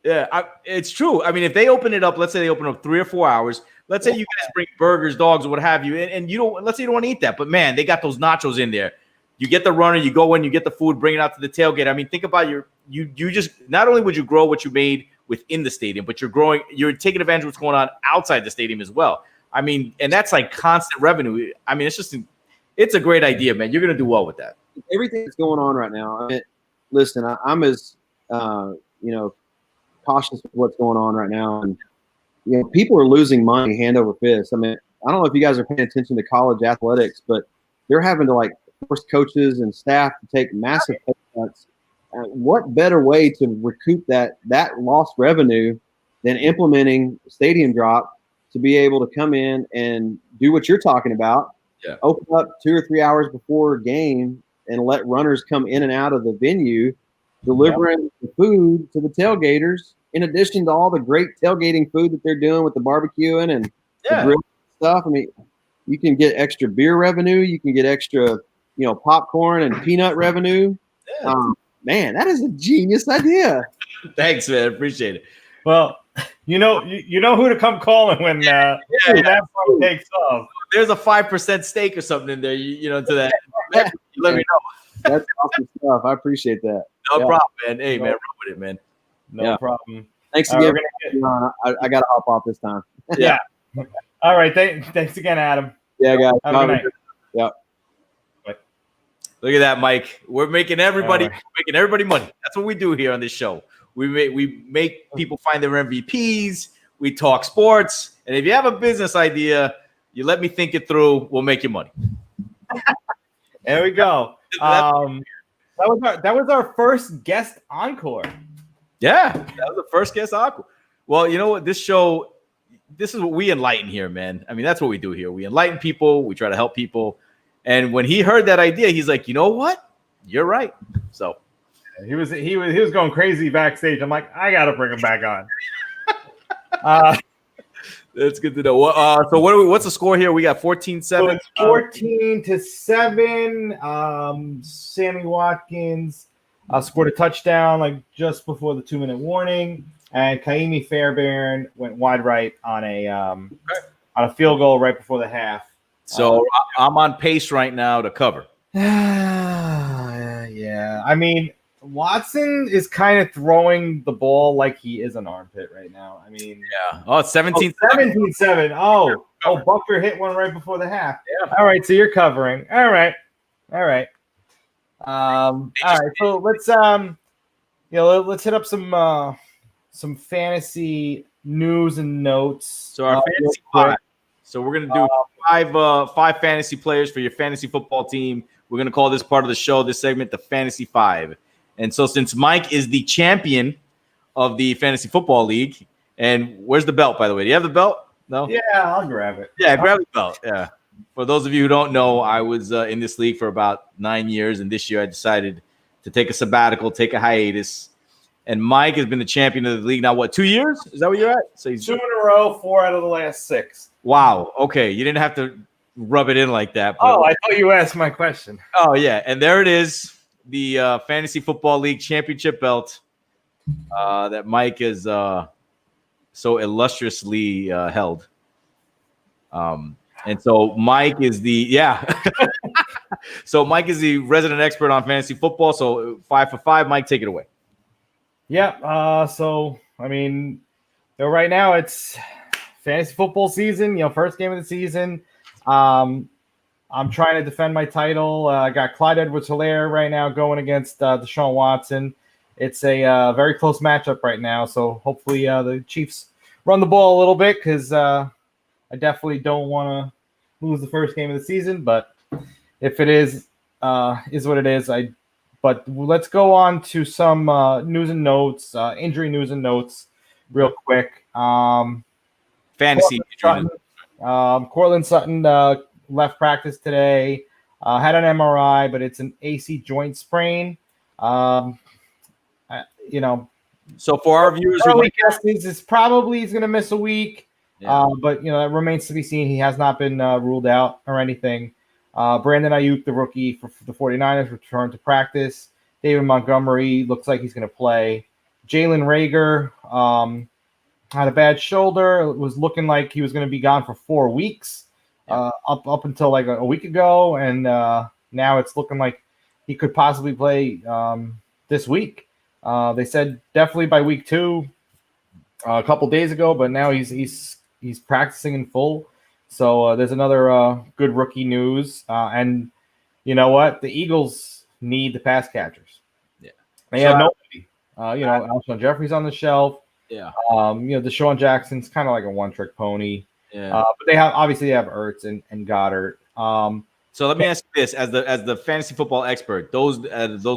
Yeah, it's true. I mean, if they open it up, let's say they open up 3 or 4 hours. Let's say you guys bring burgers, dogs, or what have you, and you don't. Let's say you don't want to eat that, but man, they got those nachos in there. You get the runner, you go in, you get the food, bring it out to the tailgate. I mean, think about you just not only would you grow what you made within the stadium, but you're taking advantage of what's going on outside the stadium as well. I mean, and that's like constant revenue. I mean, it's a great idea, man. You're gonna do well with that. Everything that's going on right now. I mean, listen, I'm as cautious with what's going on right now, and people are losing money hand over fist. I mean, I don't know if you guys are paying attention to college athletics, but they're having to like force coaches and staff to take massive pay cuts. What better way to recoup that lost revenue than implementing StadiumDrop to be able to come in and do what you're talking about? Yeah. Open up 2 or 3 hours before a game and let runners come in and out of the venue, delivering the food to the tailgaters, in addition to all the great tailgating food that they're doing with the barbecuing and the grill stuff. I mean, you can get extra beer revenue. You can get extra, popcorn and peanut revenue. Yeah. Man, that is a genius idea. Thanks, man. Appreciate it. Well, you know who to come calling when that one takes off. There's a 5% stake or something in there, to that. Let me know. That's awesome stuff. I appreciate that. No problem, man. Hey, man, run with it, man. No problem. Thanks again. I got to hop off this time. Yeah. All right. Thanks again, Adam. Yeah, guys. Have a good night. Yep. Look at that, Mike. We're making everybody money. That's what we do here on this show. We make people find their MVPs. We talk sports. And if you have a business idea, you let me think it through. We'll make you money. There we go. That was our first guest encore. Yeah, that was the first guest encore. Well, you know what? This is what we enlighten here, man. I mean, that's what we do here. We enlighten people. We try to help people. And when he heard that idea, he's like, you know what? You're right. So he was going crazy backstage. I'm like, I got to bring him back on. That's good to know. So what's the score here? We got 14-7. So it's 14-7. Sammy Watkins scored a touchdown like just before the 2-minute warning, and Kaimi Fairbairn went wide right on a field goal right before the half. So I'm on pace right now to cover. Yeah. I mean, Watson is kind of throwing the ball like he is an armpit right now. I mean, yeah. Oh, it's 17-7. 17-7. Oh, Buckner hit one right before the half. Yeah. All right, so you're covering. All right. All right. So let's let's hit up some fantasy news and notes. So our fantasy five. So we're gonna do five fantasy players for your fantasy football team. We're gonna call this part of the show, this segment, the Fantasy Five. And so since Mike is the champion of the Fantasy Football League, and where's the belt, by the way? Do you have the belt? No? Yeah, I'll grab it. Yeah, grab the belt. Yeah. For those of you who don't know, I was in this league for about 9 years, and this year I decided to take a sabbatical, take a hiatus. And Mike has been the champion of the league now, what, 2 years? Is that where you're at? So he's 2 in a row, 4 out of the last 6. Wow. Okay. You didn't have to rub it in like that. But... Oh, I thought you asked my question. Oh, yeah. And there it is, the Fantasy Football League championship belt that Mike is so illustriously held. And so Mike is so Mike is the resident expert on fantasy football. So 5 for 5, Mike, take it away. Yeah. So, I mean, right now it's fantasy football season, first game of the season. I'm trying to defend my title. I got Clyde Edwards-Helaire right now going against Deshaun Watson. It's a very close matchup right now. So hopefully the Chiefs run the ball a little bit because I definitely don't want to lose the first game of the season. But if it is what it is. But let's go on to some news and notes, injury news and notes real quick. Fantasy. Cortland Sutton left practice today, had an MRI, but it's an AC joint sprain. So for our viewers, early guesses is probably he's going to miss a week. Yeah. But that remains to be seen. He has not been ruled out or anything. Brandon Ayuk, the rookie for the 49ers, returned to practice. David Montgomery looks like he's going to play. Jalen Reagor had a bad shoulder. It was looking like he was going to be gone for 4 weeks, up until like a week ago, and now it's looking like he could possibly play this week. They said definitely by week 2 a couple days ago, but now he's practicing in full. So there's another good rookie news. And you know what? The Eagles need the pass catchers. Yeah. They have nobody. Alshon Jeffrey's on the shelf. Yeah. Deshaun Jackson's kind of like a one-trick pony. Yeah. But they have Ertz and Goddard. So let me ask you this: as the fantasy football expert, those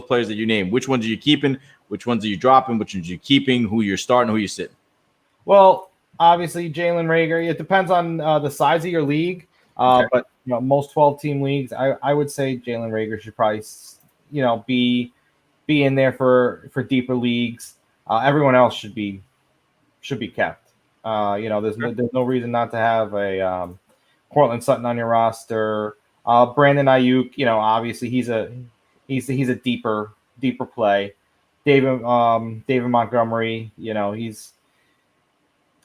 players that you name, which ones are you keeping? Which ones are you dropping? Which ones are you keeping? Who you're starting? Who you sitting? Well, obviously Jalen Reagor. It depends on the size of your league. Okay. But most 12-team leagues, I would say Jalen Reagor should probably be in there for deeper leagues. Everyone else should be kept. There's no reason not to have a Cortland Sutton on your roster. Brandon Ayuk, obviously he's a deeper play. David Montgomery,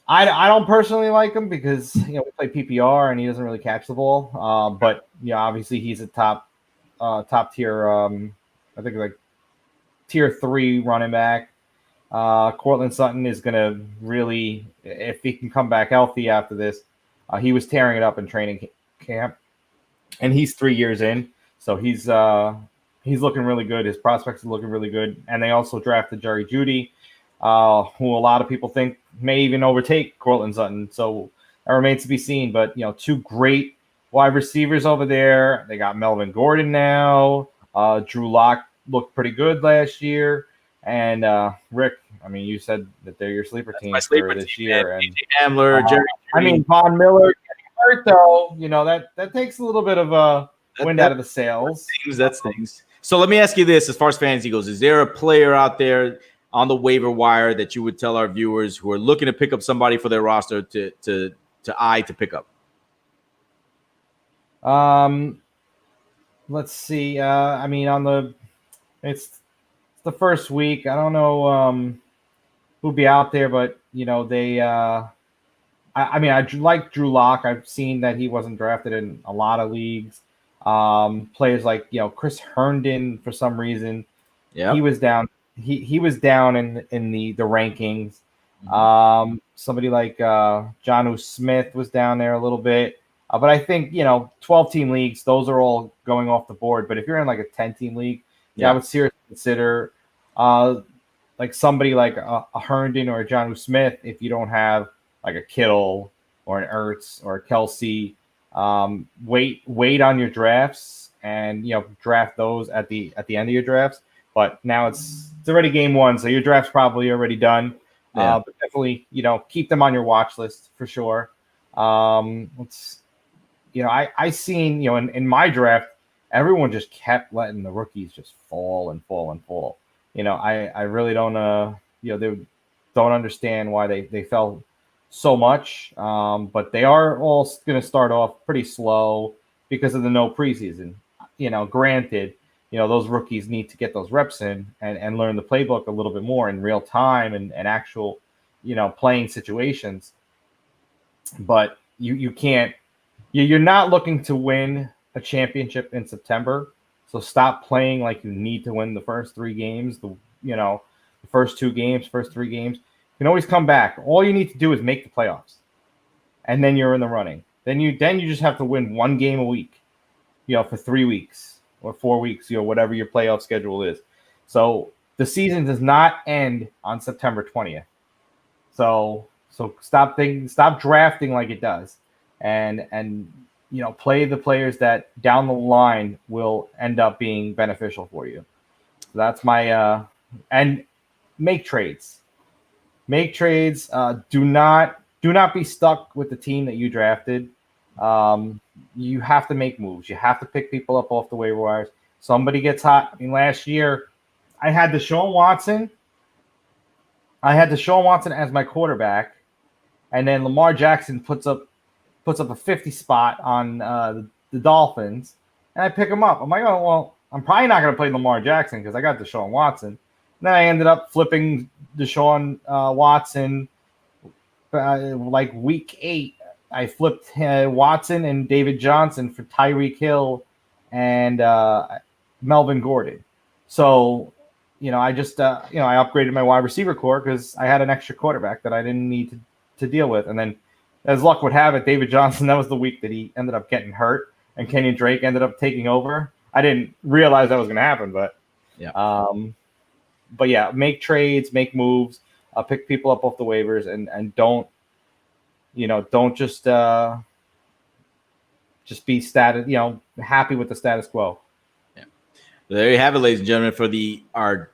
I don't personally like him because we play PPR and he doesn't really catch the ball. But obviously he's a top tier. I think like tier 3 running back. Cortland Sutton is gonna really, if he can come back healthy after this, he was tearing it up in training camp, and he's 3 years in, so he's looking really good. His prospects are looking really good, and they also drafted Jerry Jeudy, who a lot of people think may even overtake Cortland Sutton. So that remains to be seen. But 2 great wide receivers over there. They got Melvin Gordon now. Drew Lock looked pretty good last year, and Rick, you said that they're your sleeper team for this year. And Hamler, Jerry. Von Miller getting hurt though. That takes a little bit of a wind out of the sails. That stings. So let me ask you this: as far as fantasy goes, is there a player out there on the waiver wire that you would tell our viewers who are looking to pick up somebody for their roster to pick up? Let's see. It's the first week. I don't know who'll be out there, but they. I like Drew Lock. I've seen that he wasn't drafted in a lot of leagues. Players like Chris Herndon, for some reason, he was down. He was down in the rankings. Mm-hmm. Somebody like Jonnu Smith was down there a little bit. But I think 12-team leagues, those are all going off the board. But if you're in like a 10-team league, I would seriously consider like somebody like a Herndon or a Jonnu Smith if you don't have like a Kittle or an Ertz or a Kelsey. Wait on your drafts and draft those at the end of your drafts. But now it's already game one, so your draft's probably already done. Yeah. But definitely keep them on your watch list for sure. I seen in my draft, everyone just kept letting the rookies just fall and fall and fall. I really don't they don't understand why they fell so much. But they are all going to start off pretty slow because of the no preseason. Granted, those rookies need to get those reps in and learn the playbook a little bit more in real time and actual, playing situations. But you can't. You're not looking to win a championship in September, so stop playing like you need to win the first 3 games. The first 2 games, first 3 games. You can always come back. All you need to do is make the playoffs, and then you're in the running. Then you just have to win 1 game a week, for 3 weeks or 4 weeks, whatever your playoff schedule is. So the season does not end on September 20th. So stop drafting like it does. And play the players that down the line will end up being beneficial for you. So that's my and make trades. Make trades. Do not be stuck with the team that you drafted. You have to make moves. You have to pick people up off the waiver wires. Somebody gets hot. Last year, I had Deshaun Watson. As my quarterback, and then Lamar Jackson puts up a 50 spot on the Dolphins, and I pick him up. I'm like, oh, well, I'm probably not going to play Lamar Jackson because I got Deshaun Watson. And then I ended up flipping Deshaun Watson like week 8. I flipped Watson and David Johnson for Tyreek Hill and Melvin Gordon. So, I just, I upgraded my wide receiver core because I had an extra quarterback that I didn't need to deal with. And then, as luck would have it, David Johnson, that was the week that he ended up getting hurt, and Kenyon Drake ended up taking over. I didn't realize that was going to happen, but yeah. Make trades, make moves, pick people up off the waivers, and don't just be happy with the status quo. Yeah, there you have it, ladies and gentlemen, for our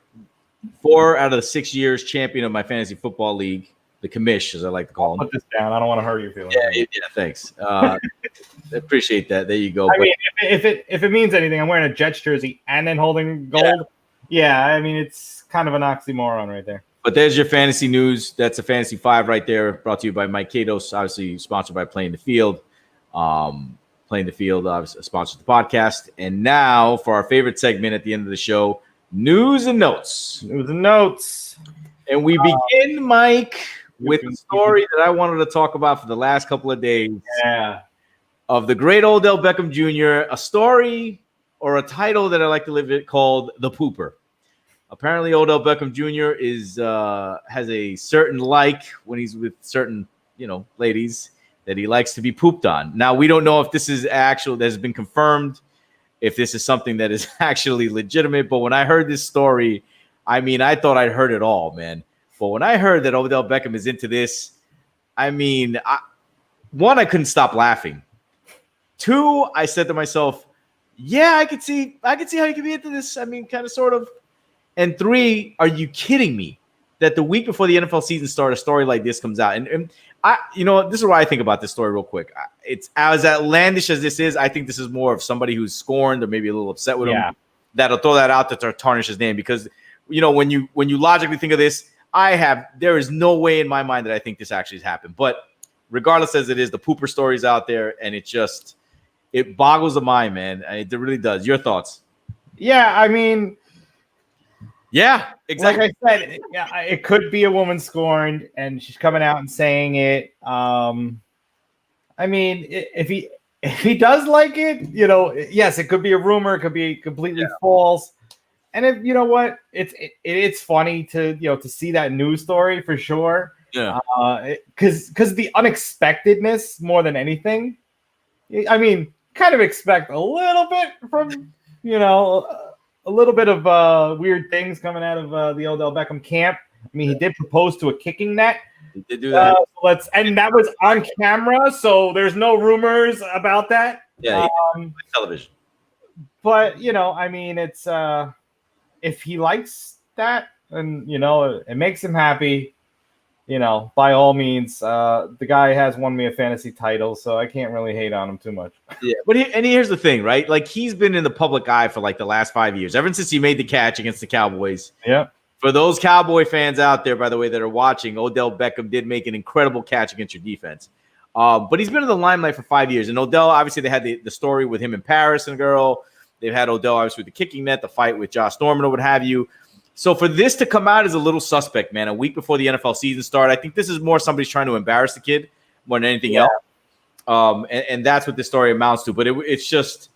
4 out of the 6 years champion of my fantasy football league. The commish, as I like to call them. Put this down. I don't want to hurt your feelings. Yeah, thanks. Appreciate that. There you go. I mean, if it means anything, I'm wearing a Jets jersey and then holding gold. Yeah, I mean, it's kind of an oxymoron right there. But there's your fantasy news. That's a Fantasy 5 right there, brought to you by Mike Katos, obviously sponsored by Playing the Field. Playing the Field obviously sponsors the podcast. And now for our favorite segment at the end of the show, News and Notes. News and Notes. And we begin, Mike, with a story that I wanted to talk about for the last couple of days. Yeah. Of the great Odell Beckham Jr., a story or a title that I like to live it called The Pooper. Apparently, Odell Beckham Jr. has a certain when he's with certain, ladies that he likes to be pooped on. Now, we don't know if this is that has been confirmed, if this is something that is actually legitimate. But when I heard this story, I mean, I thought I'd heard it all, man. But when I heard that Odell Beckham is into this, I mean, I couldn't stop laughing. 2, I said to myself, yeah, I could see how you could be into this. I mean, kind of, sort of. And 3, are you kidding me that the week before the NFL season started, a story like this comes out? And I, this is what I think about this story real quick. It's as outlandish as this is. I think this is more of somebody who's scorned or maybe a little upset with him that'll throw that out to tarnish his name. Because, when you logically think of this, there is no way in my mind that I think this actually has happened. But regardless as it is, the pooper story's out there, and it boggles the mind, man. It really does. Your thoughts? Yeah, I mean, yeah, exactly. Like I said, it could be a woman scorned, and she's coming out and saying it. I mean, if he does like it, yes, it could be a rumor. It could be completely false. And if it's funny to see that news story for sure. Yeah. Because the unexpectedness more than anything. I mean, kind of expect a little bit from a little bit of weird things coming out of the Odell Beckham camp. I mean, he did propose to a kicking net. He did do that. And that was on camera, so there's no rumors about that. Yeah, television. But I mean, it's if he likes that and it makes him happy, by all means. The guy has won me a fantasy title, so I can't really hate on him too much. Yeah, but here's the thing, right? Like, he's been in the public eye for like the last 5 years, ever since he made the catch against the Cowboys. Yeah. For those Cowboy fans out there, by the way, that are watching, Odell Beckham did make an incredible catch against your defense. But he's been in the limelight for 5 years. And Odell, obviously, they had the story with him and Paris and girl. They've had Odell, obviously, with the kicking net, the fight with Josh Norman or what have you. So for this to come out is a little suspect, man. A week before the NFL season started, I think this is more somebody's trying to embarrass the kid more than anything else. And that's what this story amounts to. But it's just,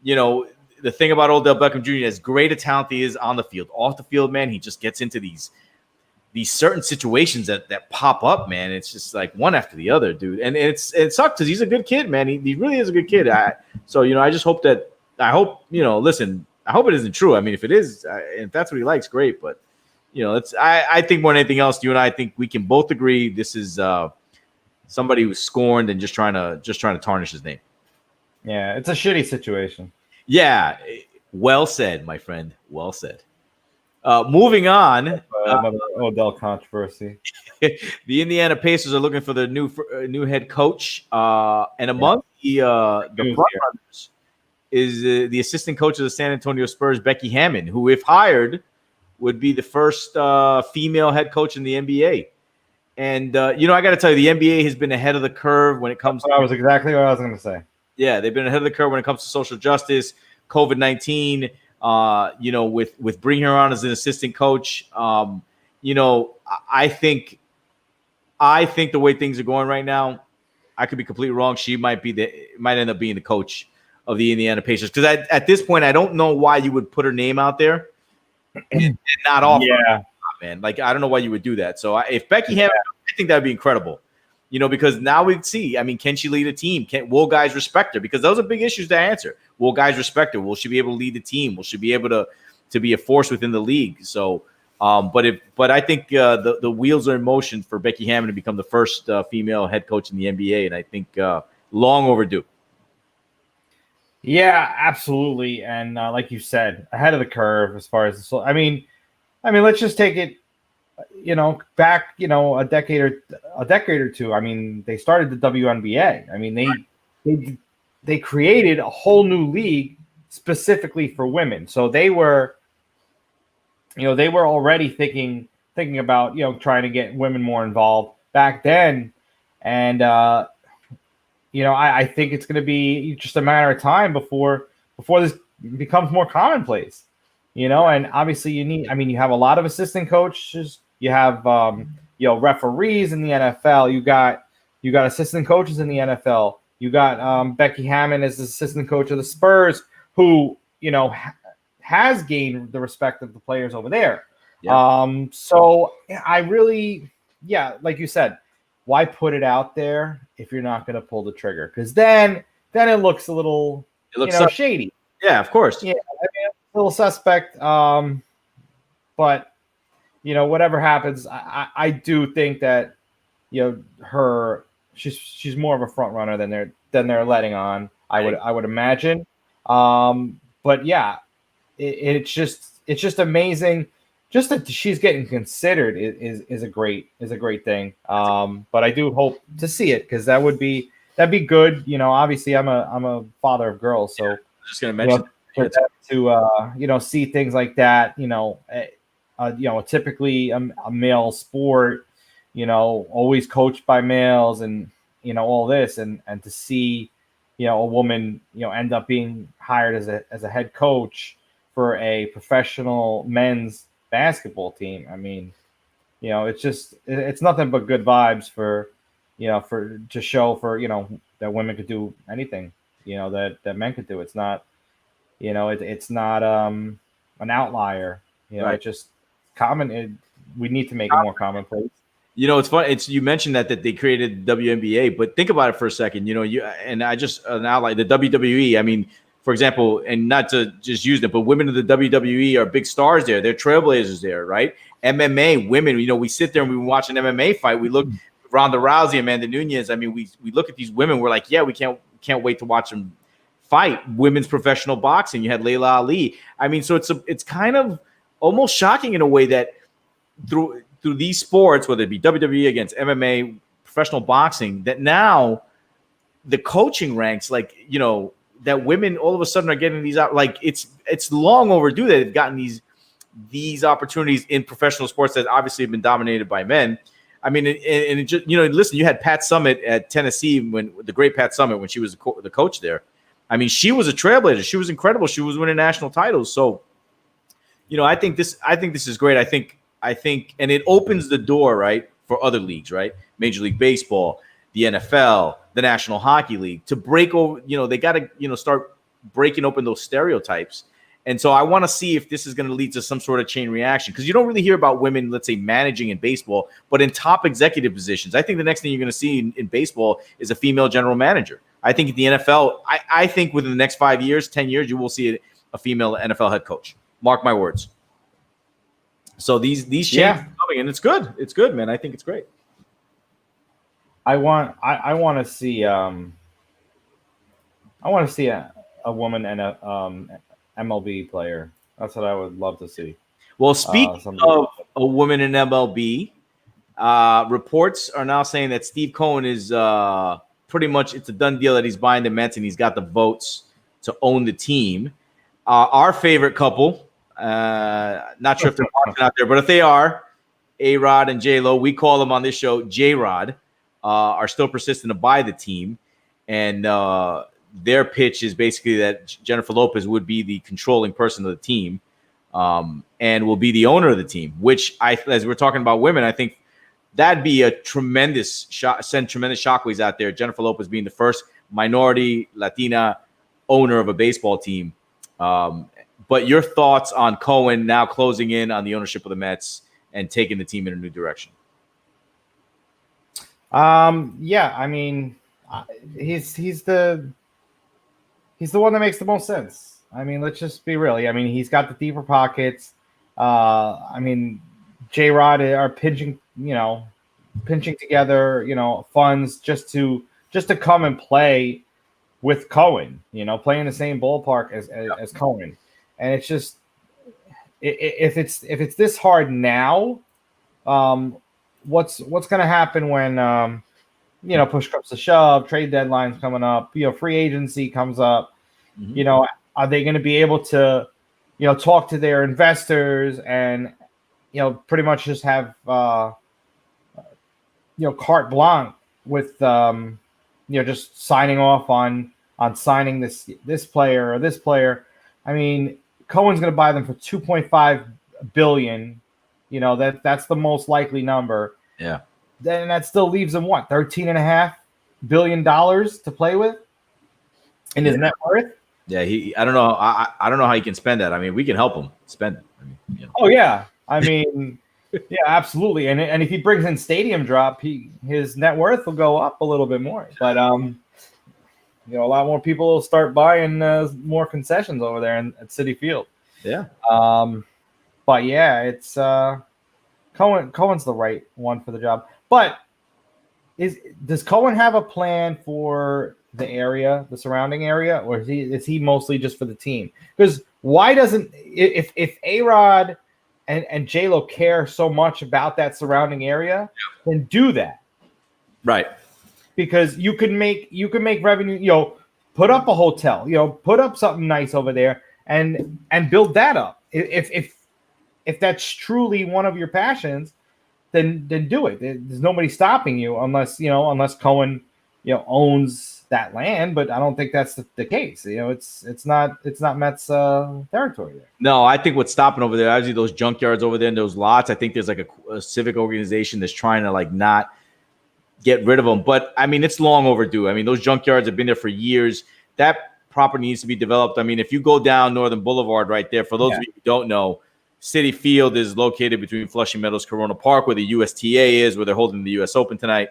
the thing about Odell Beckham Jr., as great a talent he is on the field, off the field, man, he just gets into these certain situations that pop up, man. It's just like one after the other, dude. And it sucks because he's a good kid, man. He really is a good kid. I just hope listen, I hope it isn't true. I mean, if it is, if that's what he likes, great. But, I think more than anything else, you and I think we can both agree this is somebody who's scorned and just trying to tarnish his name. Yeah, it's a shitty situation. Yeah, well said, my friend. Well said. Moving on. Odell controversy. The Indiana Pacers are looking for their new head coach, and among the front runners is the assistant coach of the San Antonio Spurs, Becky Hammon, who, if hired, would be the first female head coach in the NBA. And I got to tell you, the NBA has been ahead of the curve when it comes. That was exactly what I was going to say. Yeah, they've been ahead of the curve when it comes to social justice, COVID-19. With bringing her on as an assistant coach, I think the way things are going right now, I could be completely wrong. She might end up being the coach of the Indiana Pacers, because at this point, I don't know why you would put her name out there and not offer. Yeah, man. Like, I don't know why you would do that. So if Becky Hammon, I think that would be incredible. Because now we'd see. I mean, can she lead a team? Will guys respect her? Because those are big issues to answer. Will guys respect her? Will she be able to lead the team? Will she be able to be a force within the league? So, but I think the wheels are in motion for Becky Hammon to become the first female head coach in the NBA, and I think long overdue. Yeah, absolutely. And like you said, ahead of the curve as far as I mean, let's just take it. Back, a decade or two. I mean, they started the WNBA. I mean, they created a whole new league specifically for women. So they were already thinking about, trying to get women more involved back then. And, I think it's going to be just a matter of time before this becomes more commonplace, and obviously you have a lot of assistant coaches. You have, referees in the NFL. You got assistant coaches in the NFL. You got Becky Hammon as the assistant coach of the Spurs, who, has gained the respect of the players over there. Yeah. So I really, like you said, why put it out there if you're not going to pull the trigger? Because then it looks a little, shady. Yeah, of course. Yeah, a little suspect. But whatever happens, I do think that, she's more of a front runner than they're letting on. I would imagine. But yeah, it's just amazing. Just that she's getting considered is a great thing. But I do hope to see it, because that'd be good. Obviously I'm a father of girls, so I'm just gonna mention to see things like that. Typically a male sport, always coached by males, and all this, and to see a woman end up being hired as a head coach for a professional men's basketball team. I mean, it's nothing but good vibes for that women could do anything that men could do. It's not it's not an outlier. Right. It's just common. We need to make it more commonplace. It's funny. You mentioned that they created WNBA, but think about it for a second. I just outlined the WWE. I mean, for example, and not to just use them, but women of the WWE are big stars there. They're trailblazers there, right? MMA, women, we sit there and we watch an MMA fight. We look Ronda Rousey, Amanda Nunes. I mean, we look at these women. We're like, yeah, we can't wait to watch them fight. Women's professional boxing. You had Layla Ali. I mean, so it's kind of almost shocking in a way that through these sports, whether it be WWE against MMA, professional boxing, that now the coaching ranks, like, that women all of a sudden are getting these out. Like it's long overdue that they've gotten these opportunities in professional sports that obviously have been dominated by men. I mean, and it just, listen, you had Pat Summitt at Tennessee, when the great Pat Summitt, when she was the coach there. I mean, she was a trailblazer. She was incredible. She was winning national titles. So, I think this is great. I think, and it opens the door, right, for other leagues, right? Major League Baseball, the NFL, the National Hockey League, to break over, they got to, start breaking open those stereotypes. And so I want to see if this is going to lead to some sort of chain reaction, because you don't really hear about women, let's say, managing in baseball, but in top executive positions. I think the next thing you're going to see in baseball is a female general manager. I think in the NFL, I think within the next 5 years, 10 years, you will see a female NFL head coach. Mark my words. So these changes are coming, and it's good. It's good, man. I think it's great. I want to see a woman and a MLB player. That's what I would love to see. Well, speaking of a woman in MLB, reports are now saying that Steve Cohen is pretty much, it's a done deal that he's buying the Mets and he's got the votes to own the team. Our favorite couple, not sure if they're watching out there, but if they are, A-Rod and J-Lo, we call them on this show J-Rod, are still persistent to buy the team. And their pitch is basically that Jennifer Lopez would be the controlling person of the team, and will be the owner of the team, which as we're talking about women, I think that'd be a tremendous send tremendous shockwaves out there. Jennifer Lopez being the first minority Latina owner of a baseball team. But your thoughts on Cohen now closing in on the ownership of the Mets and taking the team in a new direction? Yeah, I mean, he's the one that makes the most sense. I mean, let's just be real. I mean, he's got the deeper pockets. I mean, J-Rod are pinching together, funds just to come and play with Cohen, play in the same ballpark as Cohen. And it's just, if it's this hard now, what's going to happen when, push comes to shove, trade deadlines coming up, free agency comes up, are they going to be able to, talk to their investors and, pretty much just have, carte blanche with, just signing off on signing this player or this player. I mean, Cohen's going to buy them for $2.5 billion. That's the most likely number. Yeah. Then that still leaves him what, $13.5 billion to play with in his net worth. Yeah, I don't know. I don't know how he can spend that. I mean, we can help him spend it. Oh yeah, I mean, yeah, absolutely. And if he brings in StadiumDrop, his net worth will go up a little bit more. But a lot more people will start buying more concessions over there at Citi Field. Yeah. But yeah, it's Cohen's the right one for the job. But does Cohen have a plan for the area, the surrounding area, or is he mostly just for the team? Because why doesn't if A-Rod and J-Lo care so much about that surrounding area, then do that. Right. Because you can make revenue, put up a hotel, put up something nice over there and build that up. If that's truly one of your passions, then do it. There's nobody stopping you unless Cohen, owns that land, but I don't think that's the case. It's not Mets territory there. No, I think what's stopping over there, obviously those junkyards over there and those lots, I think there's like a civic organization that's trying to not get rid of them. But I mean, it's long overdue. I mean, those junkyards have been there for years. That property needs to be developed. I mean, if you go down Northern Boulevard right there, for those of you who don't know, Citi Field is located between Flushing Meadows, Corona Park, where the USTA is, where they're holding the US Open tonight.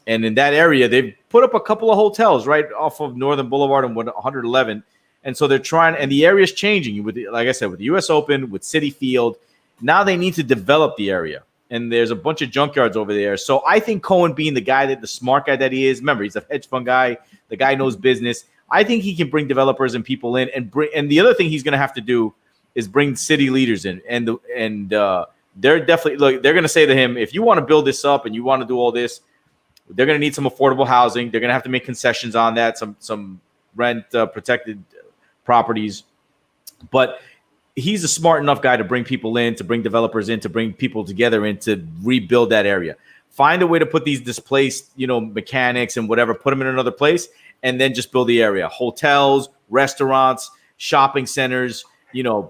And in that area, they've put up a couple of hotels right off of Northern Boulevard and 111. And so they're trying, and the area is changing with, like I said, with the U.S. Open, with Citi Field. Now they need to develop the area. And there's a bunch of junkyards over there. So I think Cohen, being the smart guy that he is, remember, he's a hedge fund guy. The guy knows business. I think he can bring developers and people in, and the other thing he's going to have to do is bring city leaders in. And they're definitely, they're going to say to him, if you want to build this up and you want to do all this, they're going to need some affordable housing. They're going to have to make concessions on that, some rent protected properties. But he's a smart enough guy to bring people in, to bring developers in, to bring people together and to rebuild that area. Find a way to put these displaced, mechanics and whatever, put them in another place, and then just build the area. Hotels, restaurants, shopping centers,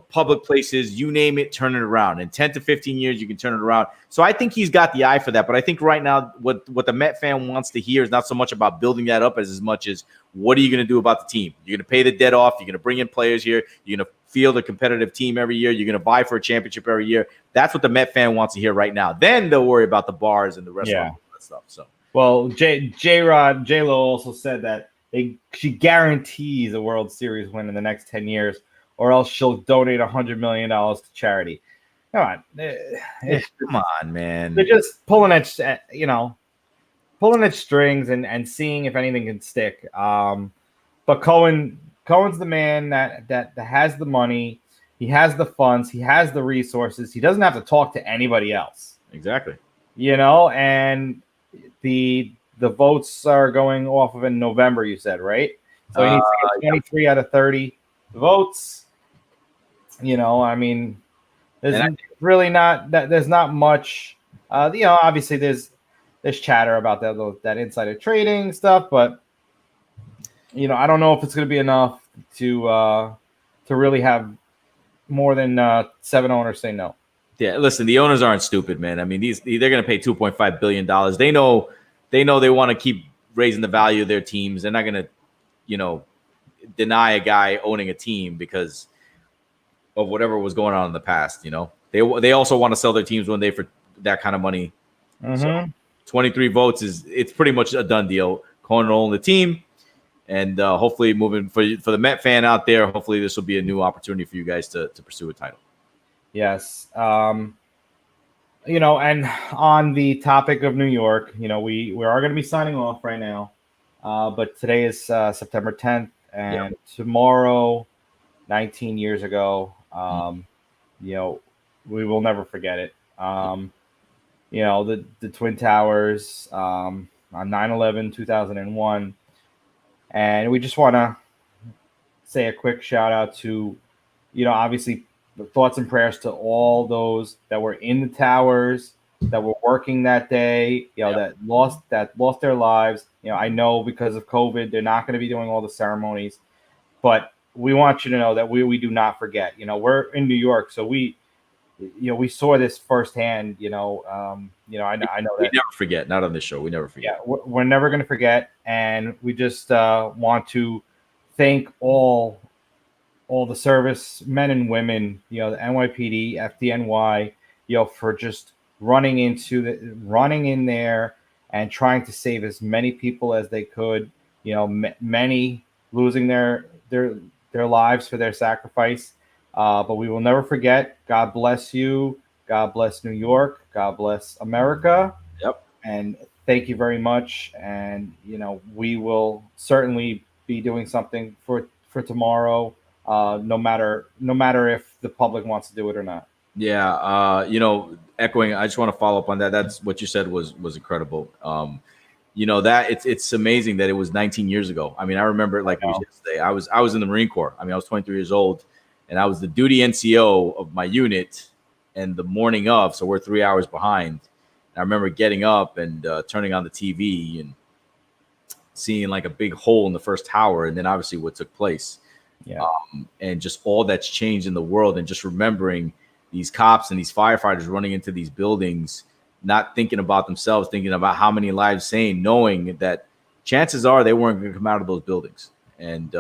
public places, you name it, turn it around. In 10 to 15 years, you can turn it around. So I think he's got the eye for that. But I think right now what the Met fan wants to hear is not so much about building that up as much as what are you going to do about the team? You're going to pay the debt off. You're going to bring in players here. You're going to field a competitive team every year. You're going to vie for a championship every year. That's what the Met fan wants to hear right now. Then they'll worry about the bars and the restaurants and that stuff. So, well, J-Lo also said that she guarantees a World Series win in the next 10 years, or else she'll donate $100 million to charity. Come on, man. They're just pulling at strings and seeing if anything can stick. But Cohen's the man that has the money. He has the funds. He has the resources. He doesn't have to talk to anybody else. Exactly. And the votes are going off of in November, you said, right? So he needs to get 23 out of 30 votes. There's really not that. There's not much. Obviously there's chatter about that insider trading stuff, but I don't know if it's going to be enough to really have more than 7 owners say no. Yeah, listen, the owners aren't stupid, man. I mean, they're going to pay $2.5 billion. They know they want to keep raising the value of their teams. They're not going to, deny a guy owning a team because of whatever was going on in the past. They also want to sell their teams one day for that kind of money. Mm-hmm. So 23 votes it's pretty much a done deal. Cohen will own the team, and hopefully moving for the Met fan out there, hopefully this will be a new opportunity for you guys to pursue a title. Yes. And on the topic of New York, we are going to be signing off right now. But today is September 10th, and tomorrow, 19 years ago, we will never forget it. The Twin Towers on 9/11, 2001. And we just want to say a quick shout out to, obviously, thoughts and prayers to all those that were in the towers, that were working that day, that lost their lives. I know because of COVID, they're not going to be doing all the ceremonies, but we want you to know that we do not forget. We're in New York, so we saw this firsthand. I know that we never forget. Not on this show, we never forget. Yeah, we're never going to forget, and we just want to thank all the service men and women, the NYPD, FDNY, for just running in there and trying to save as many people as they could. Many losing their lives for their sacrifice. But we will never forget. God bless you. God bless New York. God bless America. Yep. And thank you very much. And we will certainly be doing something for tomorrow. No matter if the public wants to do it or not. Yeah, echoing, I just want to follow up on that. That's what you said was incredible. That it's amazing that it was 19 years ago. I mean, I remember it like it was yesterday. I was in the Marine Corps. I mean, I was 23 years old, and I was the duty NCO of my unit. And the morning of, so we're 3 hours behind. And I remember getting up and turning on the TV and seeing like a big hole in the first tower, and then obviously what took place. Yeah. And just all that's changed in the world, and just remembering these cops and these firefighters running into these buildings, not thinking about themselves, thinking about how many lives saved, knowing that chances are they weren't going to come out of those buildings. And,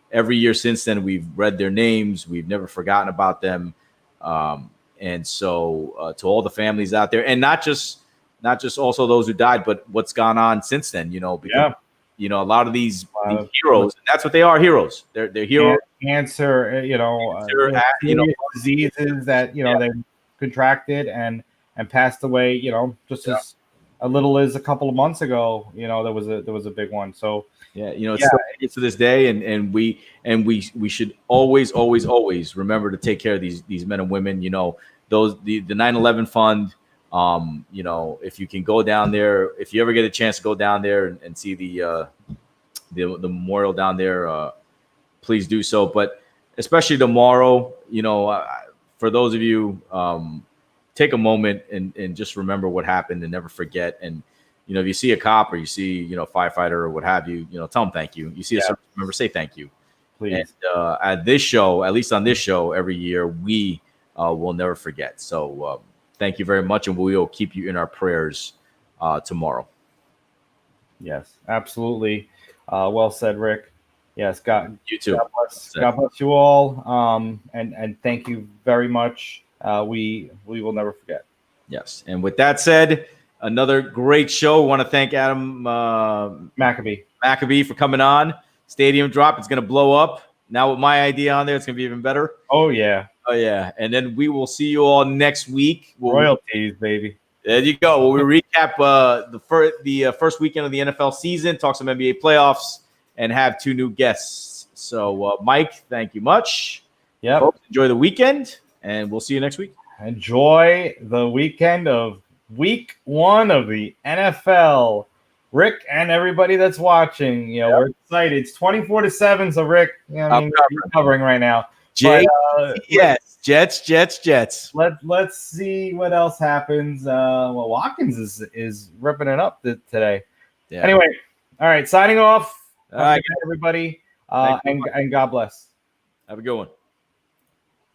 every year since then, we've read their names. We've never forgotten about them. And so to all the families out there, and not just not just also those who died, but what's gone on since then. Because a lot of these heroes, and that's what they are, heroes. They're heroes. Cancer, diseases that they contracted and passed away. Just as a little as a couple of months ago. There was a big one. So it's to this day, and we should always remember to take care of these men and women. The 9/11 fund. If you can go down there, if you ever get a chance to go down there and see the memorial down there, please do so. But especially tomorrow, for those of you, take a moment and just remember what happened and never forget. And if you see a cop or you see a firefighter or what have you, tell them thank you. You see a service member, say thank you. Please. And at this show, at least on this show, every year we will never forget. So. Thank you very much, and we will keep you in our prayers tomorrow. Yes, absolutely. Well said, Rick. Yes, God. You too. God bless you all. And thank you very much. We will never forget. Yes, and with that said, another great show. We want to thank Adam McAbee for coming on. Stadium Drop. It's going to blow up. Now with my idea on there, it's going to be even better. Oh yeah. And then we will see you all next week. Royalties, baby. There you go. We'll recap the first weekend of the NFL season, talk some NBA playoffs, and have 2 new guests. So, Mike, thank you much. Yeah. Folks, enjoy the weekend, and we'll see you next week. Enjoy the weekend of week 1 of the NFL. Rick and everybody that's watching, we're excited. It's 24-7, so Rick, you're covering right now. Yes, Jets. Let's see what else happens. Watkins is ripping it up today. Yeah. Anyway, all right, signing off. All right, everybody, and God bless. Have a good one.